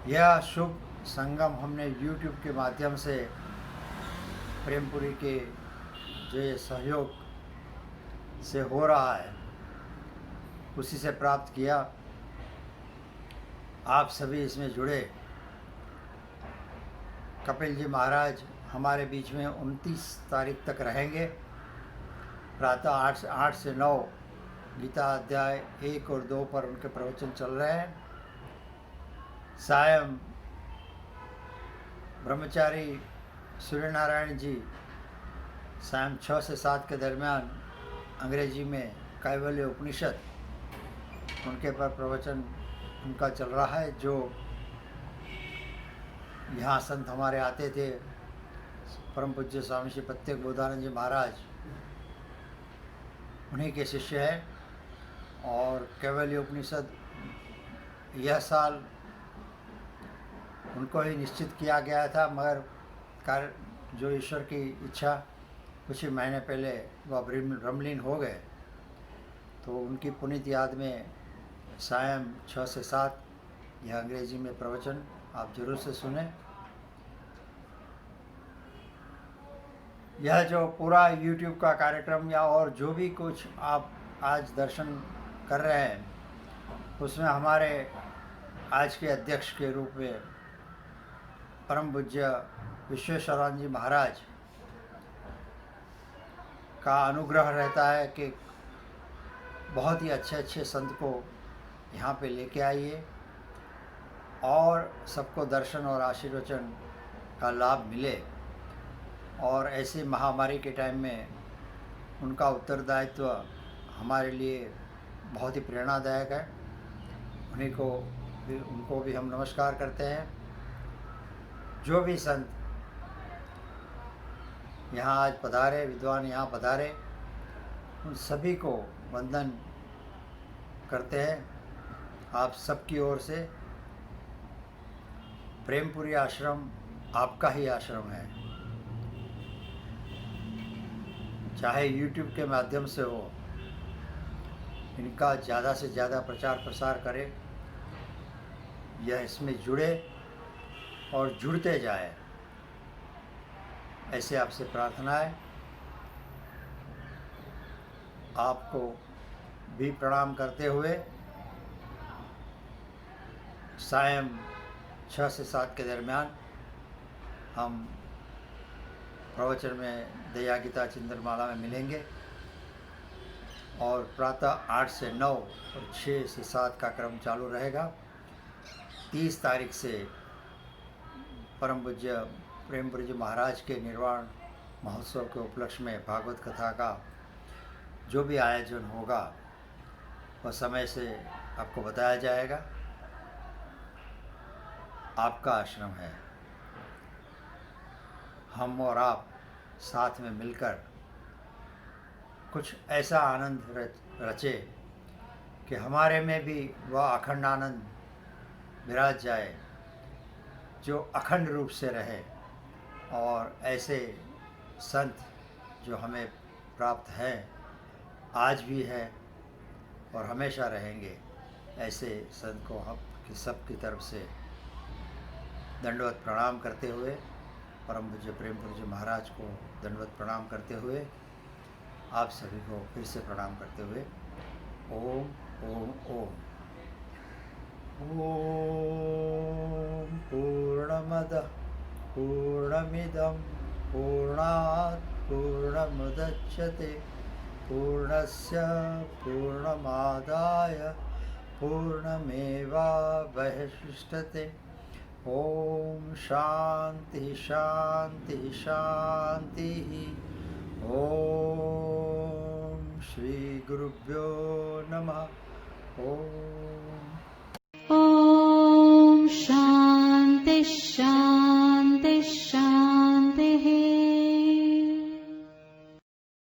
यह शुभ संगम हमने YouTube के माध्यम से प्रेमपुरी के जो ये सहयोग से हो रहा है उसी से प्राप्त किया। आप सभी इसमें जुड़े। कपिल जी महाराज हमारे बीच में 29 तारीख तक रहेंगे। प्रातः 8 से 9 गीता अध्याय 1 और 2 पर उनके प्रवचन चल रहे हैं। सायं ब्रह्मचारी सूर्यनारायण जी सायं 6 से 7 के दरमियान अंग्रेजी में कैवल्य उपनिषद उनके पर प्रवचन उनका चल रहा है। जो यहाँ संत हमारे आते थे, परम पूज्य स्वामी श्री प्रत्येक बोधानंद जी महाराज उन्हीं के शिष्य हैं। और कैवल्य उपनिषद यह साल उनको ही निश्चित किया गया था, मगर कार्य जो ईश्वर की इच्छा कुछ ही महीने पहले वह ब्रह्मलीन हो गए। तो उनकी पुनीत याद में सायं 6 से 7 यह अंग्रेजी में प्रवचन आप जरूर से सुने। यह जो पूरा YouTube का कार्यक्रम या और जो भी कुछ आप आज दर्शन कर रहे हैं, उसमें हमारे आज के अध्यक्ष के रूप में परम पूज्य विश्वेश्वरानंद जी महाराज का अनुग्रह रहता है कि बहुत ही अच्छे अच्छे संत को यहाँ पे लेके आइए और सबको दर्शन और आशीर्वचन का लाभ मिले। और ऐसी महामारी के टाइम में उनका उत्तरदायित्व हमारे लिए बहुत ही प्रेरणादायक है। उनको भी हम नमस्कार करते हैं। जो भी संत यहाँ आज पधारे, विद्वान यहाँ पधारे, उन सभी को वंदन करते हैं। आप सबकी ओर से प्रेमपुरी आश्रम आपका ही आश्रम है, चाहे YouTube के माध्यम से हो। इनका ज़्यादा से ज़्यादा प्रचार प्रसार करें, यह इसमें जुड़े और जुड़ते जाए, ऐसे आपसे प्रार्थना है। आपको भी प्रणाम करते हुए सायं 6 से 7 के दरमियान हम प्रवचन में दया गीता चिंतनमाला में मिलेंगे और प्रातः 8 से 9 और 6 से 7 का क्रम चालू रहेगा। 30 तारीख से परम पूज्य प्रेमपुरी जी महाराज के निर्वाण महोत्सव के उपलक्ष्य में भागवत कथा का जो भी आयोजन होगा वह समय से आपको बताया जाएगा। आपका आश्रम है, हम और आप साथ में मिलकर कुछ ऐसा आनंद रचे कि हमारे में भी वह अखंड आनंद विराज जाए जो अखंड रूप से रहे। और ऐसे संत जो हमें प्राप्त हैं, आज भी है और हमेशा रहेंगे, ऐसे संत को हम सबकी तरफ से दंडवत प्रणाम करते हुए, परम पूज्य प्रेमपुरी जी महाराज को दंडवत प्रणाम करते हुए, आप सभी को फिर से प्रणाम करते हुए ओम ओम ओम। ओम पूर्णमदः पूर्णमिदं पूर्णात् पूर्णमुदच्यते पूर्णस्य पूर्णमादाय पूर्णमेवावशिष्यते। ओम शांति शांति शांतिः। ओम श्री गुरुभ्यो नमः। ओम।